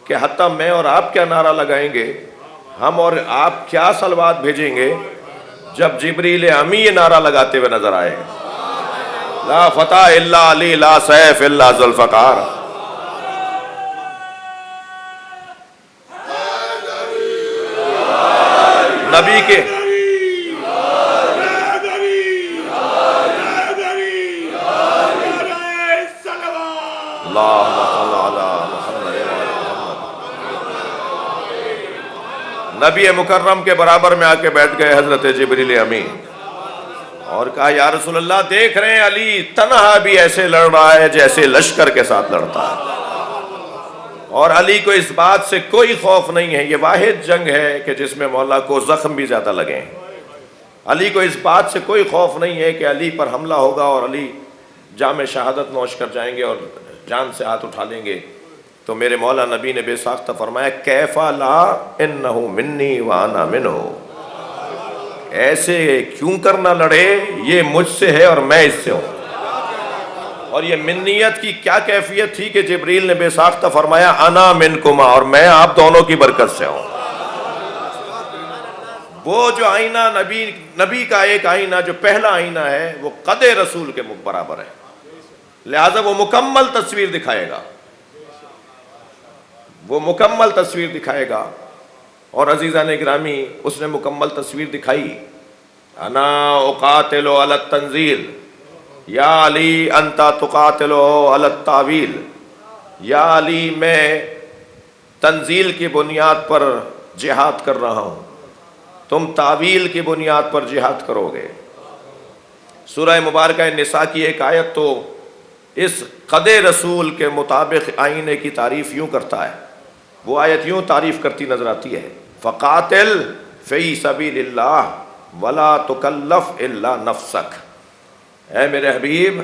کہ حتیٰ میں اور آپ کیا نعرہ لگائیں گے، ہم اور آپ کیا صلوات بھیجیں گے جب جبریل امی یہ نعرہ لگاتے ہوئے نظر آئے لا فتح الا علی لا سیف الا ذوالفقار. نبی کے نبی مکرم کے برابر میں آ کے بیٹھ گئے حضرت جبریل امی اور کہا یا رسول اللہ دیکھ رہے ہیں علی تنہا بھی ایسے لڑ رہا ہے جیسے لشکر کے ساتھ لڑتا ہے، اور علی کو اس بات سے کوئی خوف نہیں ہے. یہ واحد جنگ ہے کہ جس میں مولا کو زخم بھی زیادہ لگے ہیں. علی کو اس بات سے کوئی خوف نہیں ہے کہ علی پر حملہ ہوگا اور علی جام شہادت نوش کر جائیں گے اور جان سے ہاتھ اٹھا لیں گے. تو میرے مولا نبی نے بے ساختہ فرمایا کیفا لا انہ منی وانا منہ. ایسے کیوں کرنا لڑے، یہ مجھ سے ہے اور میں اس سے ہوں. اور یہ منیت کی کیا کیفیت تھی کہ جبریل نے بے ساختہ فرمایا انا منکما، اور میں آپ دونوں کی برکت سے ہوں. وہ جو آئینہ نبی کا ایک آئینہ جو پہلا آئینہ ہے وہ قد رسول کے برابر ہے، لہذا وہ مکمل تصویر دکھائے گا، وہ مکمل تصویر دکھائے گا. اور عزیزان گرامی اس نے مکمل تصویر دکھائی. انا اقاتل علی التنزیل یا علی انتا تقاتل علی التاویل. یا علی میں تنزیل کی بنیاد پر جہاد کر رہا ہوں، تم تعویل کی بنیاد پر جہاد کرو گے. سورہ مبارکہ نساء کی ایک آیت تو اس قد رسول کے مطابق آئینے کی تعریف یوں کرتا ہے. وہ آیت یوں تعریف کرتی نظر آتی ہے فقاتل فی سبیل اللہ ولا تکلف الا نفسک. اے میرے حبیب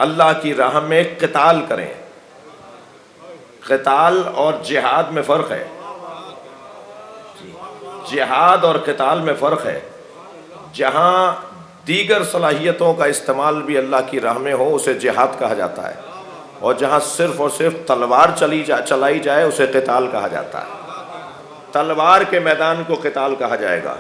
اللہ کی راہ میں قتال کریں، قتال اور جہاد میں فرق ہے. جہاد اور قتال میں فرق ہے. جہاں دیگر صلاحیتوں کا استعمال بھی اللہ کی راہ میں ہو اسے جہاد کہا جاتا ہے، اور جہاں صرف اور صرف تلوار چلائی جائے اسے قتال کہا جاتا ہے. تلوار کے میدان کو قتال کہا جائے گا.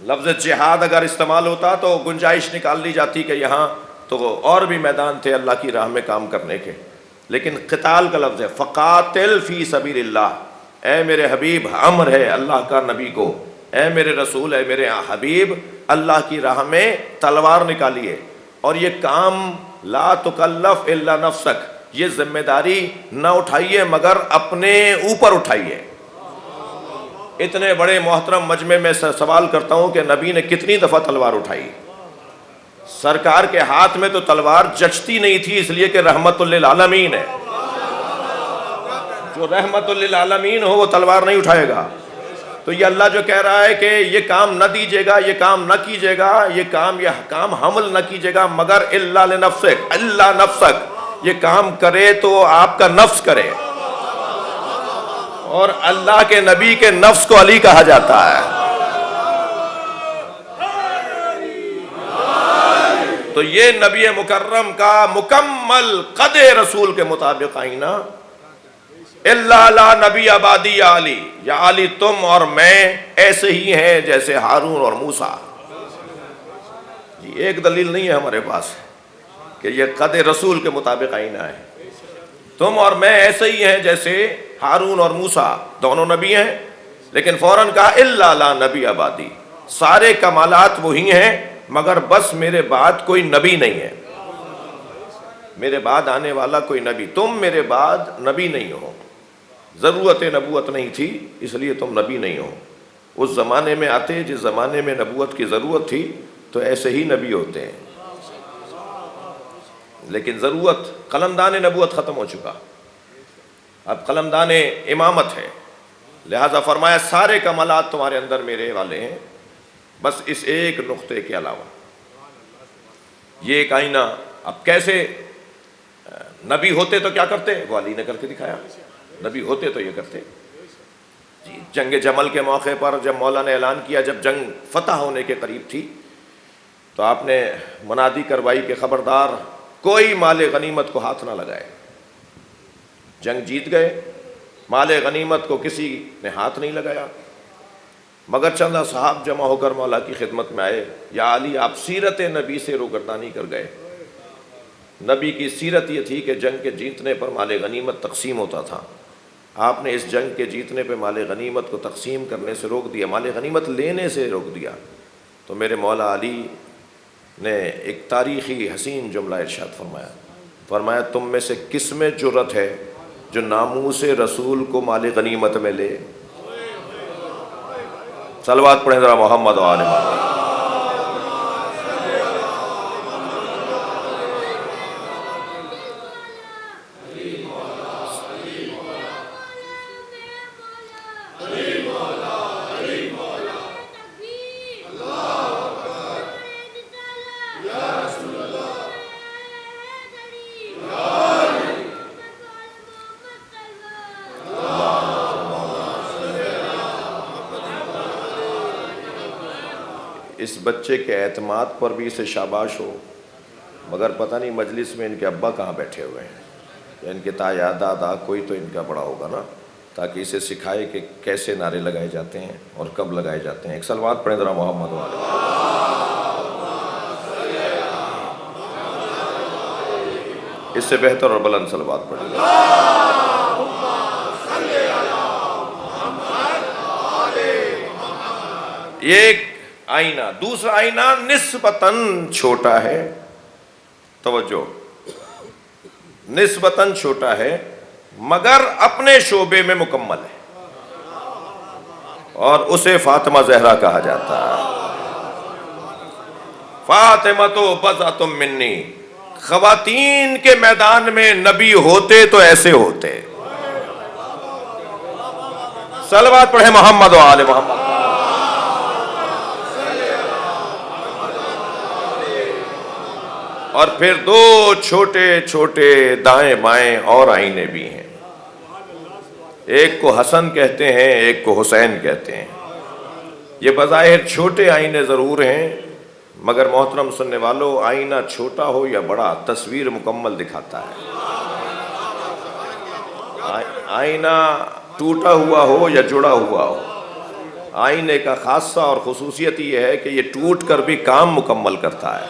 لفظ جہاد اگر استعمال ہوتا تو گنجائش نکال لی جاتی کہ یہاں تو اور بھی میدان تھے اللہ کی راہ میں کام کرنے کے، لیکن قتال کا لفظ ہے. فقاتل فی سبیل اللہ، اے میرے حبیب امر ہے اللہ کا نبی کو، اے میرے رسول، اے میرے حبیب، اللہ کی راہ میں تلوار نکالیے. اور یہ کام لا تکلف الا نفسک، یہ ذمہ داری نہ اٹھائیے مگر اپنے اوپر اٹھائیے. اتنے بڑے محترم مجمع میں سوال کرتا ہوں کہ نبی نے کتنی دفعہ تلوار اٹھائی؟ سرکار کے ہاتھ میں تو تلوار جچتی نہیں تھی، اس لیے کہ رحمت للعالمین ہے. جو رحمت للعالمین ہو وہ تلوار نہیں اٹھائے گا. تو یہ اللہ جو کہہ رہا ہے کہ یہ کام نہ دیجیے گا، یہ کام نہ کیجیے گا، یہ کام حمل نہ کیجیے گا مگر الا لنفسک، اللہ نفسک، یہ کام کرے تو آپ کا نفس کرے. اور اللہ کے نبی کے نفس کو علی کہا جاتا ہے. تو یہ نبی مکرم کا مکمل قد رسول کے مطابق آئینہ، الا لا نبی آبادی یا علی، یا علی تم اور میں ایسے ہی ہیں جیسے ہارون اور موسیٰ. یہ ایک دلیل نہیں ہے ہمارے پاس کہ یہ قد رسول کے مطابق آئینہ ہے. تم اور میں ایسے ہی ہیں جیسے ہارون اور موسیٰ، دونوں نبی ہیں، لیکن فوراً کہا الا لا نبی آبادی، سارے کمالات وہی ہیں مگر بس میرے بعد کوئی نبی نہیں ہے، میرے بعد آنے والا کوئی نبی، تم میرے بعد نبی نہیں ہو. ضرورت نبوت نہیں تھی اس لیے تم نبی نہیں ہو. اس زمانے میں آتے جس زمانے میں نبوت کی ضرورت تھی تو ایسے ہی نبی ہوتے ہیں، لیکن ضرورت قلمدان نبوت ختم ہو چکا، اب قلمدان امامت ہے. لہذا فرمایا سارے کمالات تمہارے اندر میرے والے ہیں بس اس ایک نقطے کے علاوہ. یہ ایک آئینہ. اب کیسے نبی ہوتے تو کیا کرتے؟ وہ علی نے کر کے دکھایا. نبی ہوتے تو یہ کرتے. جی جنگ جمل کے موقع پر جب مولا نے اعلان کیا، جب جنگ فتح ہونے کے قریب تھی، تو آپ نے منادی کروائی کہ خبردار کوئی مال غنیمت کو ہاتھ نہ لگائے. جنگ جیت گئے، مال غنیمت کو کسی نے ہاتھ نہیں لگایا مگر چند اصحاب جمع ہو کر مولا کی خدمت میں آئے. یا علی آپ سیرت نبی سے روگردانی کر گئے. نبی کی سیرت یہ تھی کہ جنگ کے جیتنے پر مال غنیمت تقسیم ہوتا تھا. آپ نے اس جنگ کے جیتنے پہ مال غنیمت کو تقسیم کرنے سے روک دیا، مال غنیمت لینے سے روک دیا. تو میرے مولا علی نے ایک تاریخی حسین جملہ ارشاد فرمایا تم میں سے کس میں جرأت ہے جو ناموس رسول کو مال غنیمت میں لے؟ صلوات پڑھیں ذرا محمد و آل محمد. اس بچے کے اعتماد پر بھی اسے شاباش ہو، مگر پتہ نہیں مجلس میں ان کے ابا کہاں بیٹھے ہوئے ہیں، یا ان کے تایا دادا کوئی تو ان کا بڑا ہوگا نا، تاکہ اسے سکھائے کہ کیسے نعرے لگائے جاتے ہیں اور کب لگائے جاتے ہیں. ایک صلوات پڑھیں ذرا محمد والے. اس سے بہتر اور بلند صلوات پڑھیں. یہ ایک آئینہ. دوسرا آئینہ نسبتاً چھوٹا ہے، توجہ، نسبتاً چھوٹا ہے مگر اپنے شعبے میں مکمل ہے، اور اسے فاطمہ زہرا کہا جاتا ہے. فاطمہ تو بضعۃ منی، خواتین کے میدان میں نبی ہوتے تو ایسے ہوتے. صلوات پڑھے محمد و آل محمد. اور پھر دو چھوٹے چھوٹے دائیں بائیں اور آئینے بھی ہیں. ایک کو حسن کہتے ہیں، ایک کو حسین کہتے ہیں۔ یہ بظاہر چھوٹے آئینے ضرور ہیں، مگر محترم سننے والوں، آئینہ چھوٹا ہو یا بڑا تصویر مکمل دکھاتا ہے۔ آئینہ ٹوٹا ہوا ہو یا جڑا ہوا ہو، آئینے کا خاصہ اور خصوصیت یہ ہے کہ یہ ٹوٹ کر بھی کام مکمل کرتا ہے۔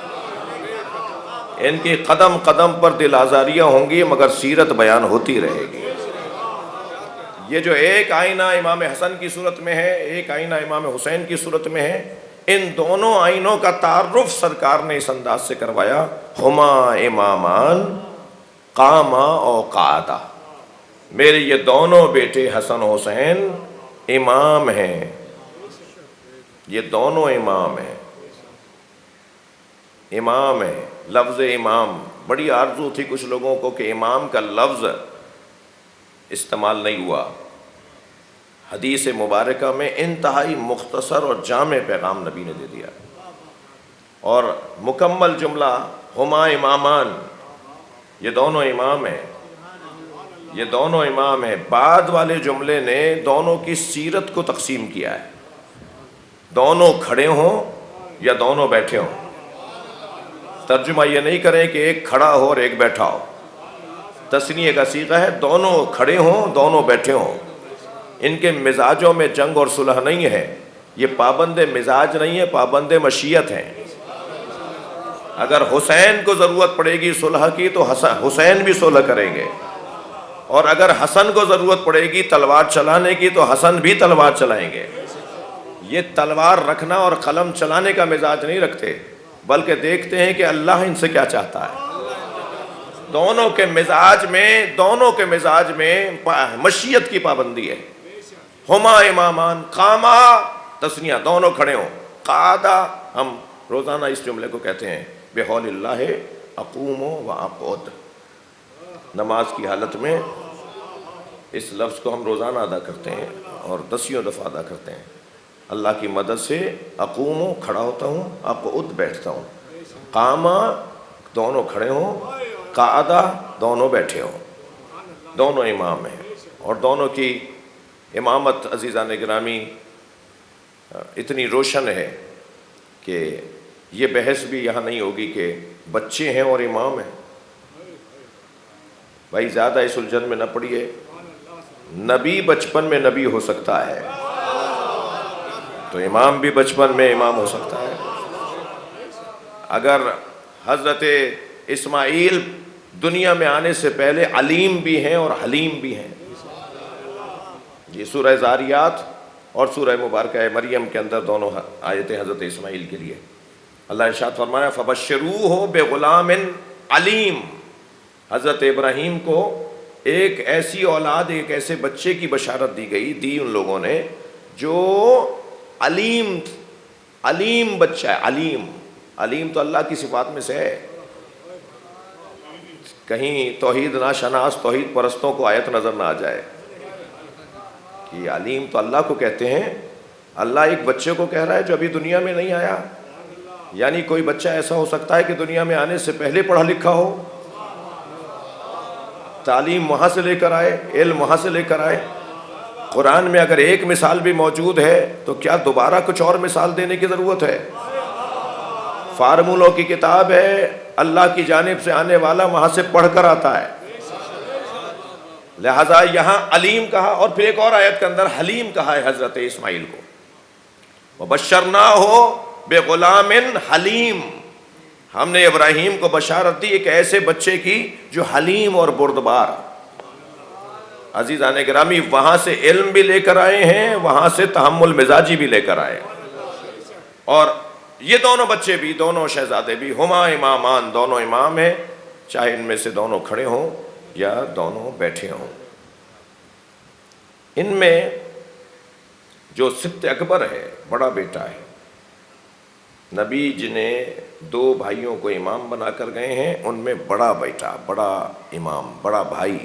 ان کی قدم قدم پر دل آزاریاں ہوں گی، مگر سیرت بیان ہوتی رہے گی۔ یہ جو ایک آئینہ امام حسن کی صورت میں ہے، ایک آئینہ امام حسین کی صورت میں ہے، ان دونوں آئینوں کا تعارف سرکار نے اس انداز سے کروایا، ہما امامان قاما او قعدا، میرے یہ دونوں بیٹے حسن و حسین امام ہیں، یہ دونوں امام ہیں، امام ہیں۔ لفظ امام، بڑی آرزو تھی کچھ لوگوں کو کہ امام کا لفظ استعمال نہیں ہوا۔ حدیث مبارکہ میں انتہائی مختصر اور جامع پیغام نبی نے دے دیا، اور مکمل جملہ ہما امامان، یہ دونوں امام ہیں، یہ دونوں امام ہیں۔ بعد والے جملے نے دونوں کی سیرت کو تقسیم کیا ہے، دونوں کھڑے ہوں یا دونوں بیٹھے ہوں۔ ترجمہ یہ نہیں کریں کہ ایک کھڑا ہو اور ایک بیٹھا ہو، تثنیہ کا صیغہ ہے، دونوں کھڑے ہوں دونوں بیٹھے ہوں۔ ان کے مزاجوں میں جنگ اور صلح نہیں ہے، یہ پابند مزاج نہیں ہے، پابند مشیت ہیں۔ اگر حسین کو ضرورت پڑے گی صلح کی تو حسین بھی صلح کریں گے، اور اگر حسن کو ضرورت پڑے گی تلوار چلانے کی تو حسن بھی تلوار چلائیں گے۔ یہ تلوار رکھنا اور قلم چلانے کا مزاج نہیں رکھتے، بلکہ دیکھتے ہیں کہ اللہ ان سے کیا چاہتا ہے۔ دونوں کے مزاج میں مشیت کی پابندی ہے۔ ہما امامان قاما تثنیہ، دونوں کھڑے ہوں، قعدا ہم روزانہ اس جملے کو کہتے ہیں، بحول اللہ اقوم و اقعد، نماز کی حالت میں اس لفظ کو ہم روزانہ ادا کرتے ہیں اور دسیوں دفعہ ادا کرتے ہیں۔ اللہ کی مدد سے اقوم کھڑا ہوتا ہوں، اقعد بیٹھتا ہوں، قاما دونوں کھڑے ہوں، قعدہ دونوں بیٹھے ہوں، دونوں امام ہیں۔ اور دونوں کی امامت عزیزان گرامی اتنی روشن ہے کہ یہ بحث بھی یہاں نہیں ہوگی کہ بچے ہیں اور امام ہیں۔ بھائی زیادہ اس الجھن میں نہ پڑیے، نبی بچپن میں نبی ہو سکتا ہے تو امام بھی بچپن میں امام ہو سکتا ہے۔ اگر حضرت اسماعیل دنیا میں آنے سے پہلے علیم بھی ہیں اور حلیم بھی ہیں، یہ سورہ زاریات اور سورہ مبارکہ مریم کے اندر دونوں آیتیں حضرت اسماعیل کے لیے۔ اللہ ارشاد فرمایا فَبَشِّرُوهُ بِغُلَامٍ علیم، حضرت ابراہیم کو ایک ایسی اولاد، ایک ایسے بچے کی بشارت دی ان لوگوں نے جو علیم بچہ ہے۔ علیم تو اللہ کی صفات میں سے ہے، کہیں توحید ناشناس توحید پرستوں کو آیت نظر نہ آ جائے کہ علیم تو اللہ کو کہتے ہیں۔ اللہ ایک بچے کو کہہ رہا ہے جو ابھی دنیا میں نہیں آیا، یعنی کوئی بچہ ایسا ہو سکتا ہے کہ دنیا میں آنے سے پہلے پڑھا لکھا ہو، تعلیم وہاں سے لے کر آئے، علم وہاں سے لے کر آئے۔ قرآن میں اگر ایک مثال بھی موجود ہے تو کیا دوبارہ کچھ اور مثال دینے کی ضرورت ہے؟ فارمولوں کی کتاب ہے، اللہ کی جانب سے آنے والا وہاں سے پڑھ کر آتا ہے، لہٰذا یہاں علیم کہا، اور پھر ایک اور آیت کے اندر حلیم کہا ہے حضرت اسماعیل کو، وَبَشَّرْنَاهُ بِغُلَامٍ حلیم، ہم نے ابراہیم کو بشارت دی ایک ایسے بچے کی جو حلیم اور بردبار۔ عزیزان گرامی، وہاں سے علم بھی لے کر آئے ہیں، وہاں سے تحمل مزاجی بھی لے کر آئے ہیں، اور یہ دونوں بچے بھی، دونوں شہزادے بھی، ہما امامان، دونوں امام ہیں، چاہے ان میں سے دونوں کھڑے ہوں یا دونوں بیٹھے ہوں۔ ان میں جو سبط اکبر ہے، بڑا بیٹا ہے، نبی جنہیں دو بھائیوں کو امام بنا کر گئے ہیں، ان میں بڑا بیٹا، بڑا امام، بڑا بھائی۔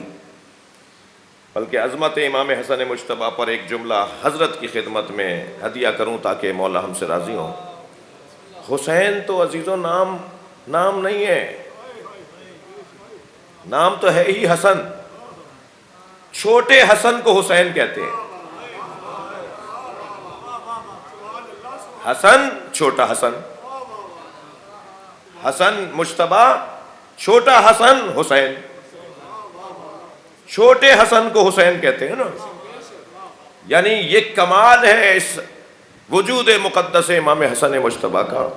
بلکہ عظمت امام حسن مجتبیٰ پر ایک جملہ حضرت کی خدمت میں ہدیہ کروں تاکہ مولا ہم سے راضی ہوں۔ حسین تو عزیزوں نام نہیں ہے، نام تو ہے ہی حسن، چھوٹے حسن کو حسین کہتے ہیں. حسن چھوٹا حسن، حسن مجتبی، چھوٹا حسن حسین. چھوٹے حسن کو حسین کہتے ہیں نا. یعنی یہ کمال ہے اس وجود مقدس امام حسن مجتبی کا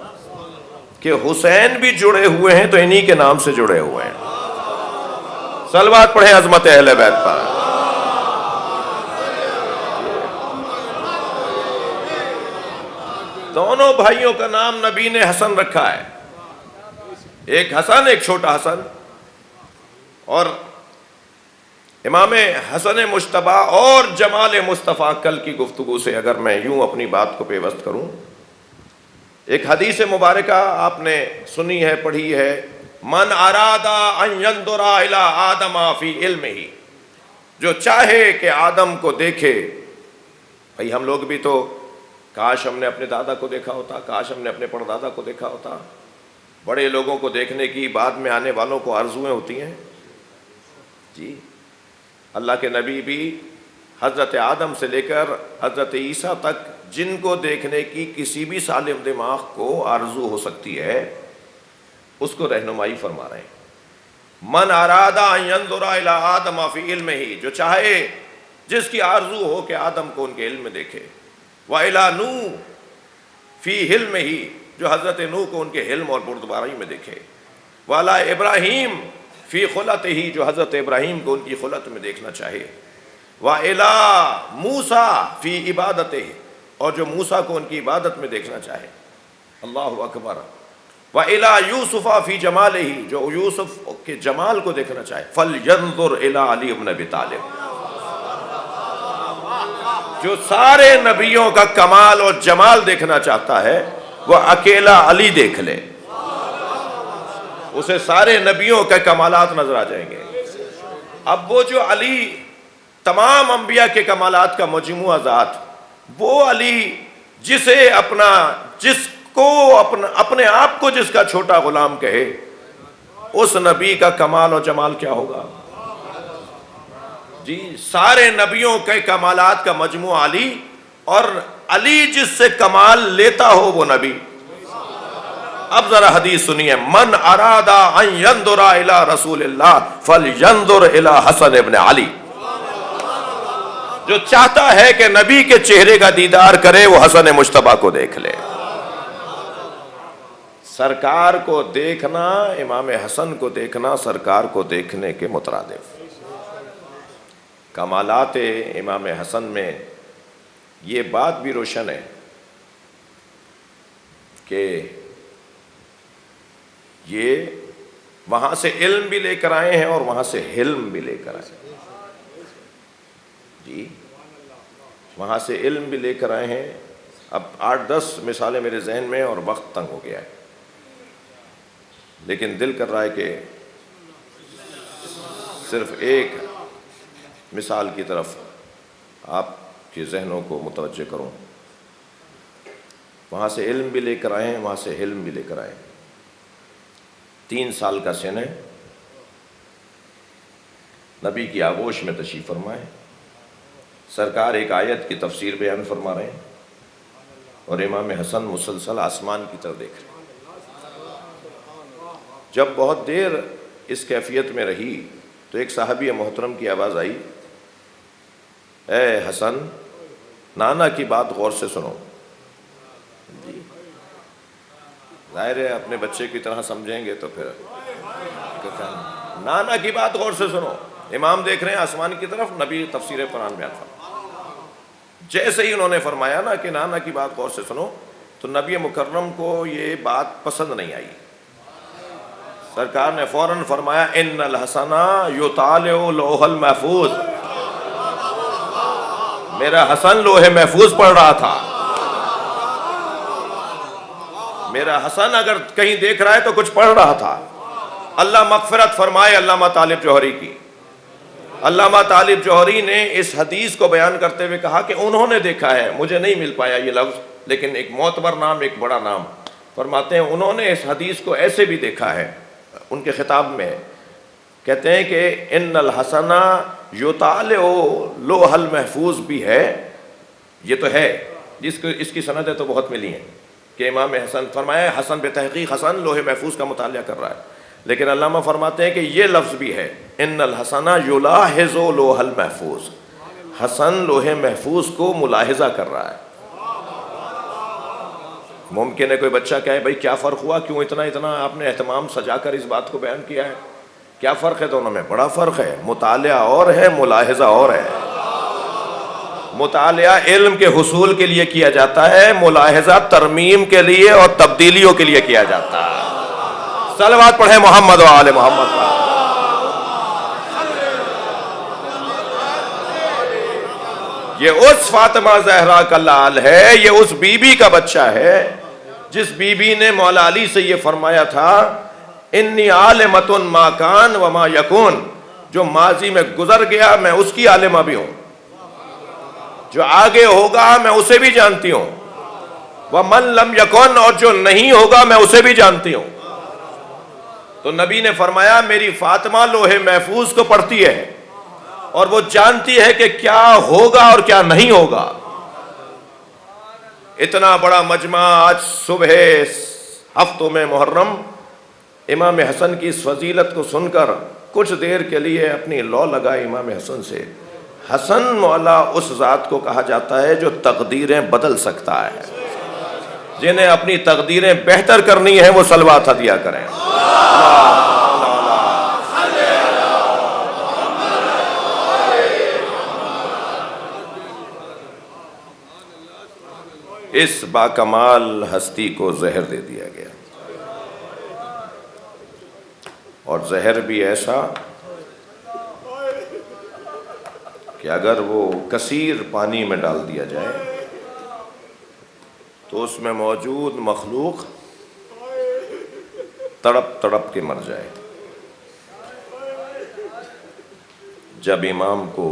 کہ حسین بھی جڑے ہوئے ہیں تو انہی کے نام سے جڑے ہوئے ہیں. صلوات پڑھیں عظمت اہل بیت پر. دونوں بھائیوں کا نام نبی نے حسن رکھا ہے، ایک حسن ایک چھوٹا حسن. اور امام حسن مجتبی اور جمال مصطفیٰ کل کی گفتگو سے اگر میں یوں اپنی بات کو پیوست کروں، ایک حدیث مبارکہ آپ نے سنی ہے، پڑھی ہے، من اراد ان ينظر الى آدم فی علمہ، جو چاہے کہ آدم کو دیکھے. بھئی ہم لوگ بھی تو کاش ہم نے اپنے دادا کو دیکھا ہوتا، کاش ہم نے اپنے پردادا کو دیکھا ہوتا. بڑے لوگوں کو دیکھنے کی بعد میں آنے والوں کو آرزویں ہوتی ہیں. جی اللہ کے نبی بھی حضرت آدم سے لے کر حضرت عیسیٰ تک جن کو دیکھنے کی کسی بھی سالم دماغ کو آرزو ہو سکتی ہے، اس کو رہنمائی فرما رہے ہیں. من اراد ان ينظر الى آدم فی علمہ، جو چاہے جس کی آرزو ہو کہ آدم کو ان کے علم میں دیکھے. وَإِلَى نُوح فی حلمہ، جو حضرت نوح کو ان کے حلم اور بردباری میں دیکھے. وَعَلَىٰ ابراہیم فی خلتہ، جو حضرت ابراہیم کو ان کی خلت میں دیکھنا چاہے. وَإِلَىٰ موسیٰ فی عبادتہ، اور جو موسیٰ کو ان کی عبادت میں دیکھنا چاہے. اللہ اکبر. وَإِلَىٰ یوسف فی جمالہ، جو یوسف کے جمال کو دیکھنا چاہے. فَلْيَنظُرْ إِلَىٰ علی بن ابی طالب، جو سارے نبیوں کا کمال اور جمال دیکھنا چاہتا ہے وہ اکیلا علی دیکھ لے، اسے سارے نبیوں کے کمالات نظر آ جائیں گے. اب وہ جو علی تمام انبیاء کے کمالات کا مجموعہ ذات، وہ علی جس کو اپنے آپ کو جس کا چھوٹا غلام کہے، اس نبی کا کمال اور جمال کیا ہوگا؟ جی سارے نبیوں کے کمالات کا مجموعہ علی، اور علی جس سے کمال لیتا ہو وہ نبی. اب ذرا حدیث سنیے، من اراد ان ينظر الى رسول اللہ فلينظر الى حسن ابن علی. جو چاہتا ہے کہ نبی کے چہرے کا دیدار کرے وہ حسن مجتبی کو دیکھ لے. سرکار کو دیکھنا، امام حسن کو دیکھنا سرکار کو دیکھنے کے مترادف. کمالات امام حسن میں یہ بات بھی روشن ہے کہ یہ وہاں سے علم بھی لے کر آئے ہیں اور وہاں سے حلم بھی لے کر آئے ہیں. جی وہاں سے علم بھی لے کر آئے ہیں. اب 8-10 مثالیں میرے ذہن میں اور وقت تنگ ہو گیا ہے، لیکن دل کر رہا ہے کہ صرف ایک مثال کی طرف آپ کے ذہنوں کو متوجہ کروں. وہاں سے علم بھی لے کر آئے ہیں، وہاں سے حلم بھی لے کر آئے ہیں. 3 سال کا سن ہے، نبی کی آغوش میں تشریف فرمائے. سرکار ایک آیت کی تفسیر بیان فرما رہے ہیں اور امام حسن مسلسل آسمان کی طرف دیکھ رہے ہیں. جب بہت دیر اس کیفیت میں رہی تو ایک صحابی محترم کی آواز آئی، اے حسن نانا کی بات غور سے سنو. جی ظاہر ہے اپنے بچے کی طرح سمجھیں گے تو پھر نانا کی بات غور سے سنو. امام دیکھ رہے ہیں آسمان کی طرف، نبی تفسیر قرآن بیان فرما. جیسے ہی انہوں نے فرمایا نا کہ نانا کی بات غور سے سنو، تو نبی مکرم کو یہ بات پسند نہیں آئی. سرکار نے فوراً فرمایا ان الحسن یطالع لوح المحفوظ. میرا حسن لوح محفوظ پڑھ رہا تھا. میرا حسن اگر کہیں دیکھ رہا ہے تو کچھ پڑھ رہا تھا. اللہ مغفرت فرمائے علامہ طالب جوہری کی. علامہ طالب جوہری نے اس حدیث کو بیان کرتے ہوئے کہا کہ انہوں نے دیکھا ہے، مجھے نہیں مل پایا یہ لفظ، لیکن ایک معتبر نام، ایک بڑا نام. فرماتے ہیں انہوں نے اس حدیث کو ایسے بھی دیکھا ہے، ان کے خطاب میں کہتے ہیں کہ ان الحسنہ یطالع لوح المحفوظ بھی ہے، یہ تو ہے، اس کی سندیں تو بہت ملی ہیں کہ امام حسن فرمایا حسن بے تحقیق حسن لوح محفوظ کا مطالعہ کر رہا ہے، لیکن علامہ فرماتے ہیں کہ یہ لفظ بھی ہے ان الحسنہ یلاحظ لوح المحفوظ، حسن لوح محفوظ کو ملاحظہ کر رہا ہے۔ ممکن ہے کوئی بچہ کہے بھائی کیا فرق ہوا، کیوں اتنا آپ نے اہتمام سجا کر اس بات کو بیان کیا ہے، کیا فرق ہے دونوں میں؟ بڑا فرق ہے، مطالعہ اور ہے، ملاحظہ اور ہے۔ مطالعہ علم کے حصول کے لیے کیا جاتا ہے، ملاحظہ ترمیم کے لیے اور تبدیلیوں کے لیے کیا جاتا ہے۔ صلوات پڑھیں محمد و آل محمد پر۔ یہ اس فاطمہ زہرا کا لال ہے، یہ اس بی بی کا بچہ ہے جس بی بی نے مولا علی سے یہ فرمایا تھا انی عالمۃ ما کان وما یکون، جو ماضی میں گزر گیا میں اس کی عالمہ بھی ہوں، جو آگے ہوگا میں اسے بھی جانتی ہوں، ومن لم یکن، اور جو نہیں ہوگا میں اسے بھی جانتی ہوں۔ تو نبی نے فرمایا میری فاطمہ لوح محفوظ کو پڑھتی ہے اور وہ جانتی ہے کہ کیا ہوگا اور کیا نہیں ہوگا۔ اتنا بڑا مجمع آج صبح ہفتوں میں محرم امام حسن کی اس فضیلت کو سن کر کچھ دیر کے لیے اپنی لو لگائے امام حسن سے۔ حسن مولا اس ذات کو کہا جاتا ہے جو تقدیریں بدل سکتا ہے، جنہیں اپنی تقدیریں بہتر کرنی ہیں وہ صلوات ہدیہ کریں۔ اس باکمال ہستی کو زہر دے دیا گیا، اور زہر بھی ایسا کہ اگر وہ کثیر پانی میں ڈال دیا جائے تو اس میں موجود مخلوق تڑپ تڑپ کے مر جائے۔ جب امام کو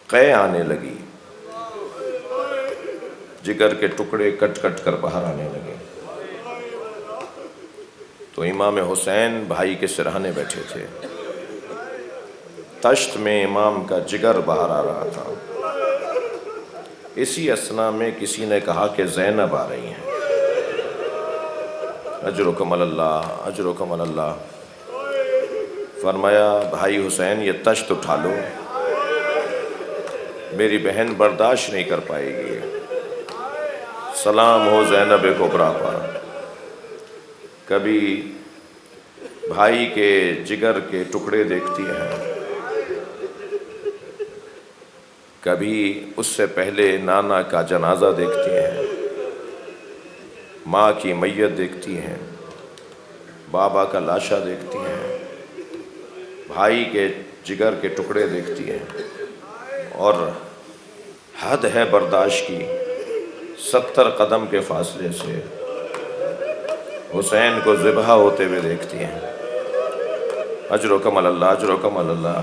قے آنے لگی، جگر کے ٹکڑے کٹ کٹ کر باہر آنے لگے، تو امام حسین بھائی کے سرہانے بیٹھے تھے، تشت میں امام کا جگر باہر آ رہا تھا۔ اسی اثنا میں کسی نے کہا کہ زینب آ رہی ہیں، اجرکم اللہ اجرکم اللہ۔ فرمایا بھائی حسین یہ تشت اٹھا لو، میری بہن برداشت نہیں کر پائے گی۔ سلام ہو زینب کبریٰ پر۔ کبھی بھائی کے جگر کے ٹکڑے دیکھتی ہیں، کبھی اس سے پہلے نانا کا جنازہ دیکھتی ہیں، ماں کی میت دیکھتی ہیں، بابا کا لاشا دیکھتی ہیں، بھائی کے جگر کے ٹکڑے دیکھتی ہیں، اور حد ہے برداشت کی، 70 قدم کے فاصلے سے حسین کو ذبح ہوتے ہوئے دیکھتی ہیں۔ اجرکم اللہ اجرکم اللہ۔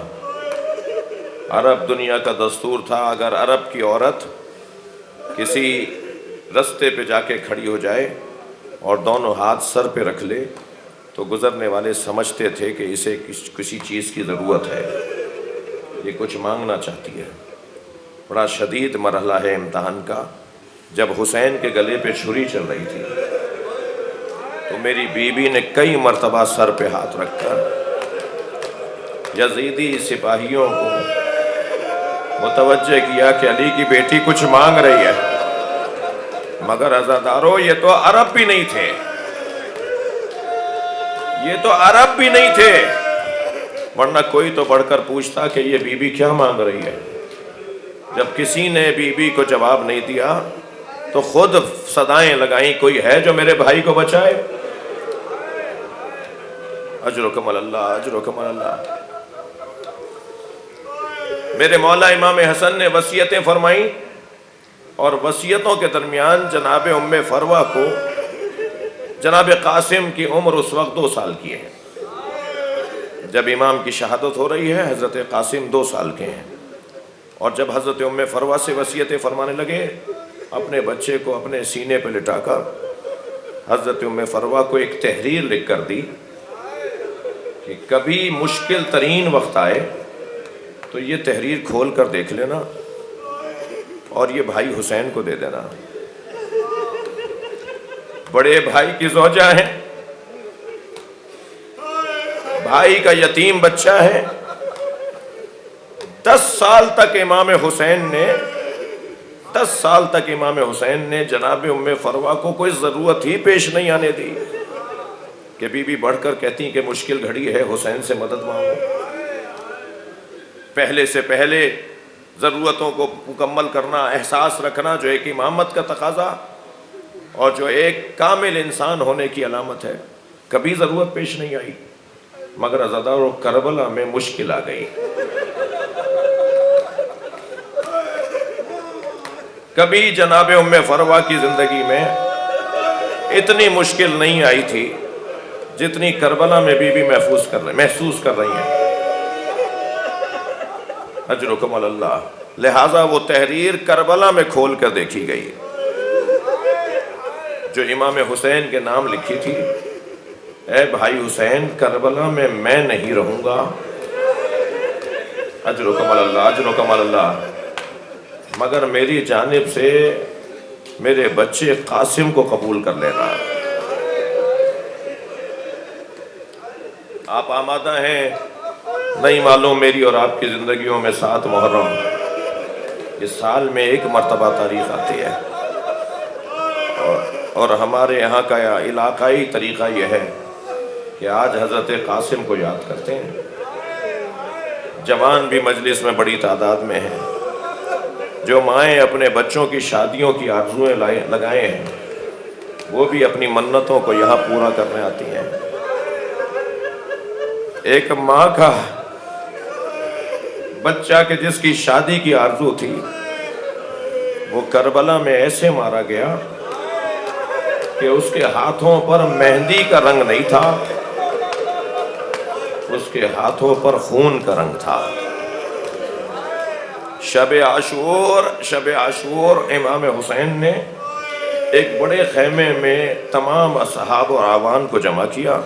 عرب دنیا کا دستور تھا اگر عرب کی عورت کسی رستے پہ جا کے کھڑی ہو جائے اور دونوں ہاتھ سر پہ رکھ لے تو گزرنے والے سمجھتے تھے کہ اسے کسی چیز کی ضرورت ہے، یہ کچھ مانگنا چاہتی ہے۔ بڑا شدید مرحلہ ہے امتحان کا۔ جب حسین کے گلے پہ چھری چل رہی تھی تو میری بیوی نے کئی مرتبہ سر پہ ہاتھ رکھ کر یزیدی سپاہیوں کو متوجہ کیا کہ علی کی بیٹی کچھ مانگ رہی ہے، مگر عزادارو یہ تو عرب بھی نہیں تھے، یہ تو عرب بھی نہیں تھے، ورنہ کوئی تو بڑھ کر پوچھتا کہ یہ بی بی کیا مانگ رہی ہے۔ جب کسی نے بی بی کو جواب نہیں دیا تو خود صدائیں لگائیں کوئی ہے جو میرے بھائی کو بچائے۔ اجرکم اللہ اجرکم اللہ۔ میرے مولا امام حسن نے وصیتیں فرمائیں، اور وصیتوں کے درمیان جناب ام فروہ کو جناب قاسم کی عمر اس وقت 2 سال کی ہے۔ جب امام کی شہادت ہو رہی ہے حضرت قاسم 2 سال کے ہیں، اور جب حضرت ام فروہ سے وصیتیں فرمانے لگے، اپنے بچے کو اپنے سینے پہ لٹا کر حضرت ام فروا کو ایک تحریر لکھ کر دی کہ کبھی مشکل ترین وقت آئے تو یہ تحریر کھول کر دیکھ لینا اور یہ بھائی حسین کو دے دینا. بڑے بھائی کی زوجہ ہے، بھائی کا یتیم بچہ ہے. 10 سال تک امام حسین نے جناب ام فروا کو کوئی ضرورت ہی پیش نہیں آنے دی کہ بی بی بڑھ کر کہتی کہ مشکل گھڑی ہے حسین سے مدد مانگو. پہلے سے پہلے ضرورتوں کو مکمل کرنا، احساس رکھنا جو ایک امامت کا تقاضا اور جو ایک کامل انسان ہونے کی علامت ہے، کبھی ضرورت پیش نہیں آئی. مگر عزادار و کربلا میں مشکل آ گئی. کبھی جناب ام فروا کی زندگی میں اتنی مشکل نہیں آئی تھی جتنی کربلا میں بی بی محسوس کر رہی ہیں. اجرکم اللہ. لہٰذا وہ تحریر کربلا میں کھول کر دیکھی گئی جو امام حسین کے نام لکھی تھی، اے بھائی حسین کربلا میں نہیں رہوں گا. اجرکم اللہ، اجرکم اللہ، مگر میری جانب سے میرے بچے قاسم کو قبول کر لینا. آپ آمادہ ہیں؟ نہیں معلوم میری اور آپ کی زندگیوں میں 7 محرم اس سال میں 1 مرتبہ تاریخ آتی ہے، اور ہمارے یہاں کا علاقائی طریقہ یہ ہے کہ آج حضرت قاسم کو یاد کرتے ہیں. جوان بھی مجلس میں بڑی تعداد میں ہیں. جو مائیں اپنے بچوں کی شادیوں کی آرزویں لگائے ہیں وہ بھی اپنی منتوں کو یہاں پورا کرنے آتی ہیں. ایک ماں کا بچہ کہ جس کی شادی کی آرزو تھی وہ کربلا میں ایسے مارا گیا کہ اس کے ہاتھوں پر مہندی کا رنگ نہیں تھا، اس کے ہاتھوں پر خون کا رنگ تھا. شب عاشور امام حسین نے ایک بڑے خیمے میں تمام اصحاب اور اعوان کو جمع کیا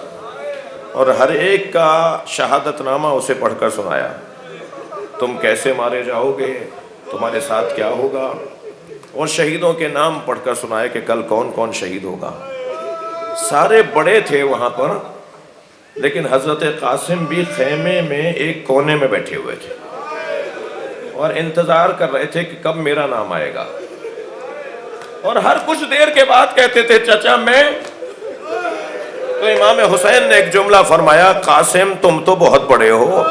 اور ہر ایک کا شہادت نامہ اسے پڑھ کر سنایا. تم کیسے مارے جاؤ گے، تمہارے ساتھ کیا ہوگا، اور شہیدوں کے نام پڑھ کر سنائے کہ کل کون کون شہید ہوگا. سارے بڑے تھے وہاں پر، لیکن حضرت قاسم بھی خیمے میں ایک کونے میں بیٹھے ہوئے تھے اور انتظار کر رہے تھے کہ کب میرا نام آئے گا. اور ہر کچھ دیر کے بعد کہتے تھے چچا میں. تو امام حسین نے ایک جملہ فرمایا، قاسم تم تو بہت بڑے ہو،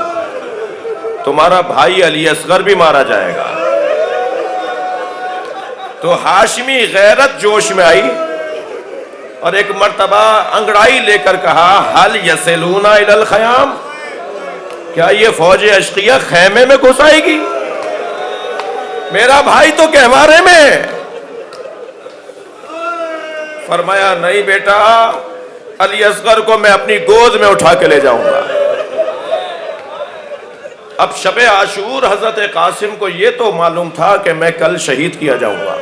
تمہارا بھائی علی اصغر بھی مارا جائے گا. تو ہاشمی غیرت جوش میں آئی اور ایک مرتبہ انگڑائی لے کر کہا، حل یسلون الی الخیام، کیا یہ فوج اشقیہ خیمے میں گھس آئے گی؟ میرا بھائی تو کہوارے میں. فرمایا نہیں بیٹا، علی اصغر کو میں اپنی گود میں اٹھا کے لے جاؤں گا. اب شب عاشور حضرت قاسم کو یہ تو معلوم تھا کہ میں کل شہید کیا جاؤں گا،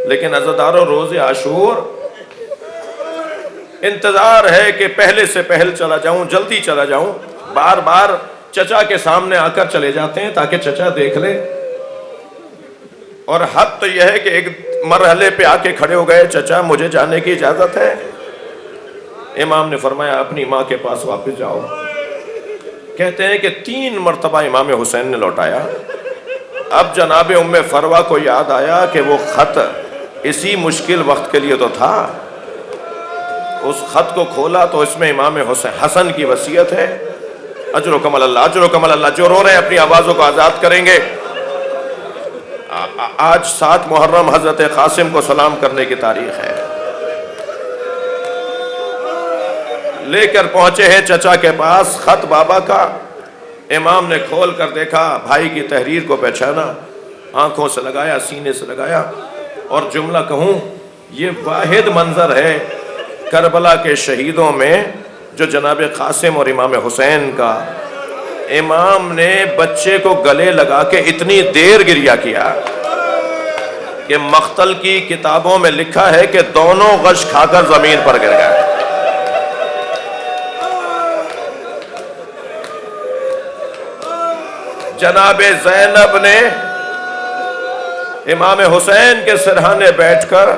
لیکن عزادارو روز عاشور انتظار ہے کہ پہلے سے پہل چلا جاؤں، جلدی چلا جاؤں. بار بار چچا کے سامنے آ کر چلے جاتے ہیں تاکہ چچا دیکھ لے. اور حد تو یہ ہے کہ ایک مرحلے پہ آ کے کھڑے ہو گئے، چچا مجھے جانے کی اجازت ہے. امام نے فرمایا اپنی ماں کے پاس واپس جاؤ. کہتے ہیں کہ 3 مرتبہ امام حسین نے لوٹایا. اب جناب ام فروا کو یاد آیا کہ وہ خط اسی مشکل وقت کے لیے تو تھا. اس خط کو کھولا تو اس میں امام حسن کی وصیت ہے. اجرکم اللہ، اجرکم اللہ. جو رو رہے ہیں اپنی آوازوں کو آزاد کریں گے. آج 7 محرم حضرت قاسم کو سلام کرنے کی تاریخ ہے. لے کر پہنچے ہیں چچا کے پاس خط بابا کا. امام نے کھول کر دیکھا، بھائی کی تحریر کو پہچانا، آنکھوں سے لگایا، سینے سے لگایا. اور جملہ کہوں، یہ واحد منظر ہے کربلا کے شہیدوں میں جو جناب قاسم اور امام حسین کا. امام نے بچے کو گلے لگا کے اتنی دیر گریہ کیا کہ مقتل کی کتابوں میں لکھا ہے کہ دونوں غش کھا کر زمین پر گر گئے. جناب زینب نے امام حسین کے سرہانے بیٹھ کر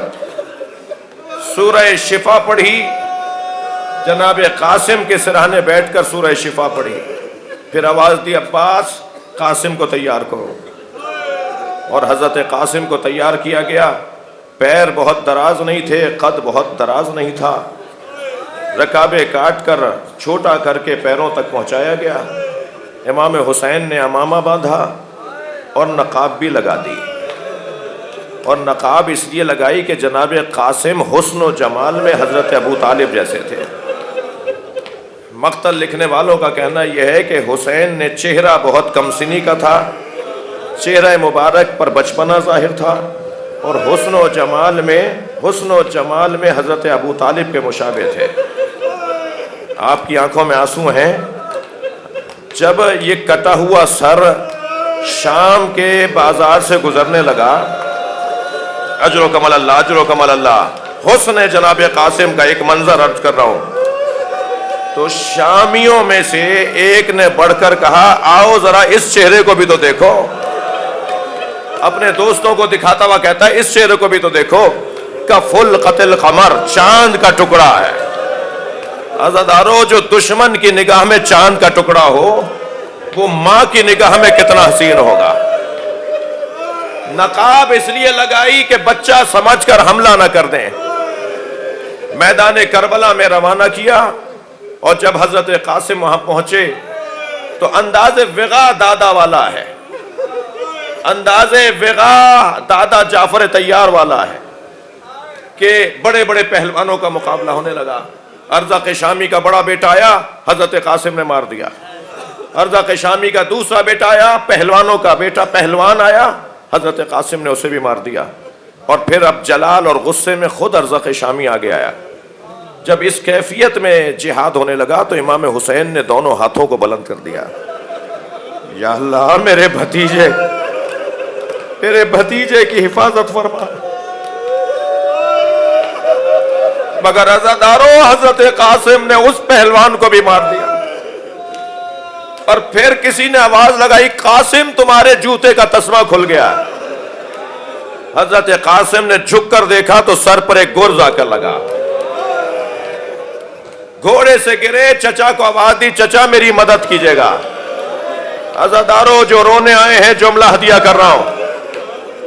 سورہ شفا پڑھی، جناب قاسم کے سرہانے بیٹھ کر سورہ شفا پڑھی، پھر آواز دی عباس قاسم کو تیار کرو، اور حضرت قاسم کو تیار کیا گیا. پیر بہت دراز نہیں تھے، قد بہت دراز نہیں تھا، رکابے کاٹ کر چھوٹا کر کے پیروں تک پہنچایا گیا. امام حسین نے عمامہ باندھا اور نقاب بھی لگا دی، اور نقاب اس لیے لگائی کہ جناب قاسم حسن و جمال میں حضرت ابو طالب جیسے تھے. مقتل لکھنے والوں کا کہنا یہ ہے کہ حسین نے چہرہ بہت کم سنی کا تھا، چہرہ مبارک پر بچپنا ظاہر تھا، اور حسن و جمال میں حضرت ابو طالب کے مشابہ تھے. آپ کی آنکھوں میں آنسو ہیں. جب یہ کٹا ہوا سر شام کے بازار سے گزرنے لگا، اجر و کمال اللہ، اجر و کمال اللہ، حسن جناب قاسم کا ایک منظر عرض کر رہا ہوں. تو شامیوں میں سے ایک نے بڑھ کر کہا آؤ ذرا اس چہرے کو بھی تو دیکھو. اپنے دوستوں کو دکھاتا ہوا کہتا ہے اس چہرے کو بھی تو دیکھو، کفل قتل قمر، چاند کا ٹکڑا ہے. عزادارو، جو دشمن کی نگاہ میں چاند کا ٹکڑا ہو وہ ماں کی نگاہ میں کتنا حسین ہوگا. نقاب اس لیے لگائی کہ بچہ سمجھ کر حملہ نہ کر دیں. میدان کربلا میں روانہ کیا، اور جب حضرت قاسم وہاں پہنچے تو انداز وغا دادا والا ہے، انداز وغا دادا جعفر طیار والا ہے کہ بڑے بڑے پہلوانوں کا مقابلہ ہونے لگا. ارزاق شامی کا بڑا بیٹا آیا، حضرت قاسم نے مار دیا. ارزاق شامی کا دوسرا بیٹا آیا، پہلوانوں کا بیٹا پہلوان آیا، حضرت قاسم نے اسے بھی مار دیا. اور پھر اب جلال اور غصے میں خود ارزاق شامی آگے آیا. جب اس کیفیت میں جہاد ہونے لگا تو امام حسین نے دونوں ہاتھوں کو بلند کر دیا. یا اللہ، میرے بھتیجے کی حفاظت فرما. مگر عزادارو، حضرت قاسم نے اس پہلوان کو بھی مار دیا. اور پھر کسی نے آواز لگائی قاسم تمہارے جوتے کا تسمہ کھل گیا. حضرت قاسم نے جھک کر دیکھا تو سر پر ایک گرز آ کر لگا. گھوڑے سے گرے، چچا کو آواز دی چچا میری مدد کیجیے گا. عزادارو، جو رونے آئے ہیں جملہ ہدیہ کر رہا ہوں.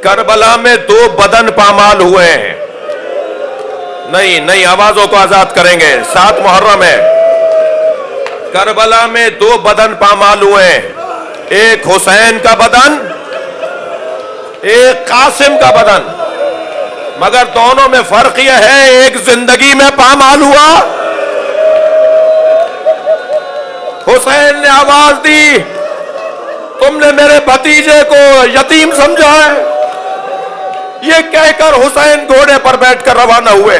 کربلا میں 2 بدن پامال ہوئے ہیں. نہیں، آوازوں کو آزاد کریں گے. 7 محرم ہے. کربلا میں 2 بدن پامال ہوئے ہیں، ایک حسین کا بدن، ایک قاسم کا بدن. مگر دونوں میں فرق یہ ہے ایک زندگی میں پامال ہوا. حسین نے آواز دی تم نے میرے بھتیجے کو یتیم سمجھا ہے. یہ کہہ کر حسین گھوڑے پر بیٹھ کر روانہ ہوئے.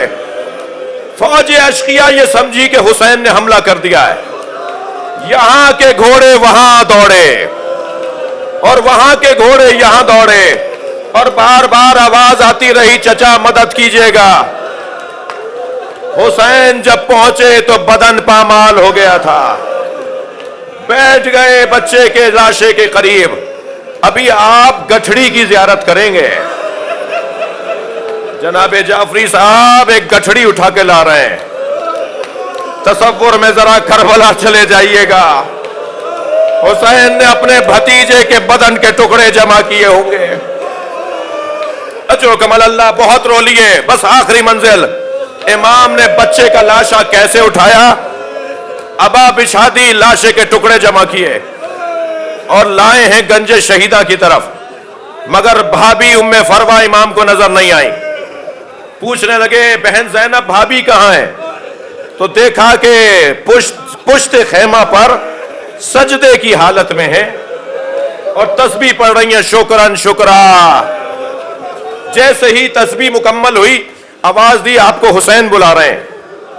فوج اشقیاء یہ سمجھی کہ حسین نے حملہ کر دیا ہے. یہاں کے گھوڑے وہاں دوڑے اور وہاں کے گھوڑے یہاں دوڑے، اور بار بار آواز آتی رہی چچا مدد کیجیے گا. حسین جب پہنچے تو بدن پامال ہو گیا تھا. بیٹھ گئے بچے کے لاشے کے قریب. ابھی آپ گٹھڑی کی زیارت کریں گے. جناب جعفری صاحب ایک گٹھڑی اٹھا کے لا رہے ہیں. تصور میں ذرا کربلا چلے جائیے گا. حسین نے اپنے بھتیجے کے بدن کے ٹکڑے جمع کیے ہوں گے. اجر و کمال اللہ، بہت رو لیے، بس آخری منزل. امام نے بچے کا لاشا کیسے اٹھایا؟ ابا بچھا دی، لاشے کے ٹکڑے جمع کیے اور لائے ہیں گنج شہیدہ کی طرف. مگر بھابی ام فروا امام کو نظر نہیں آئی. پوچھنے لگے بہن زینب بھابی کہاں ہے؟ تو دیکھا کہ پشت خیمہ پر سجدے کی حالت میں ہے اور تسبیح پڑھ رہی ہیں شکرن شکرا. جیسے ہی تسبیح مکمل ہوئی آواز دی آپ کو حسین بلا رہے ہیں.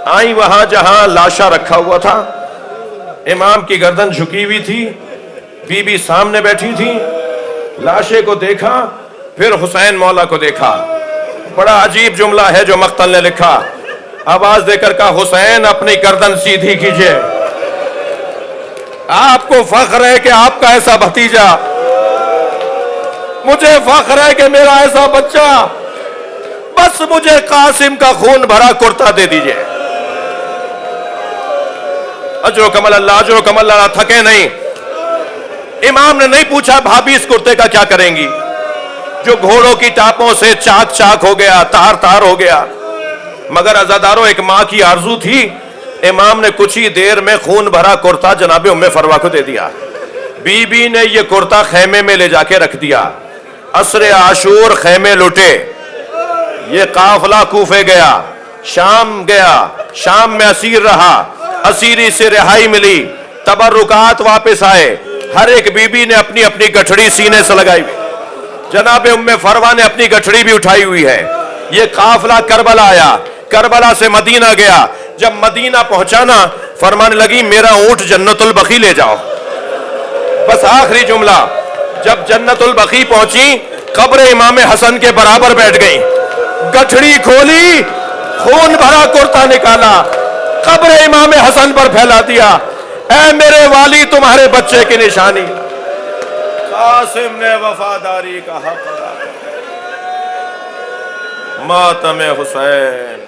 آئی وہاں جہاں لاشا رکھا ہوا تھا. امام کی گردن جھکی ہوئی تھی، بی بی سامنے بیٹھی تھی. لاشے کو دیکھا، پھر حسین مولا کو دیکھا. بڑا عجیب جملہ ہے جو مقتل نے لکھا. آواز دے کر کہا حسین اپنی گردن سیدھی کیجئے. آپ کو فخر ہے کہ آپ کا ایسا بھتیجا, مجھے فخر ہے کہ میرا ایسا بچہ, بس مجھے قاسم کا خون بھرا کرتا دے دیجئے. اجرکم اللہ, اجرکم اللہ, تھکے نہیں. امام نے نہیں پوچھا بھابھی اس کرتے کا کیا کریں گی جو گھوڑوں کی ٹاپوں سے چاک چاک ہو گیا, تار تار ہو گیا. مگر عزاداروں, ایک ماں کی آرزو تھی. امام نے کچھ ہی دیر میں خون بھرا کرتا جناب ام فروا کو دے دیا. بی بی نے یہ کرتا خیمے میں لے جا کے رکھ دیا. عصر عاشور خیمے لٹے. یہ قافلہ کوفے گیا, شام گیا, شام میں اسیر رہا, اسیری سے رہائی ملی, تبرکات واپس آئے. ہر ایک بی بی نے اپنی اپنی گٹھڑی سینے سے لگائی ہوئی. جناب ام فروا نے اپنی گٹھڑی بھی اٹھائی ہوئی ہے. یہ قافلہ کربلا آیا, کربلا سے مدینہ گیا. جب مدینہ پہنچانا فرمانے لگی میرا اونٹ جنت البقیع لے جاؤ. بس آخری جملہ, جب جنت البقیع پہنچی قبر امام حسن کے برابر بیٹھ گئی. گٹھڑی کھولی, خون بھرا کرتا نکالا, قبر امام حسن پر پھیلا دیا. اے میرے والی تمہارے بچے کی نشانی. قاسم نے وفاداری کا حق ادا کیا. ماتم حسین.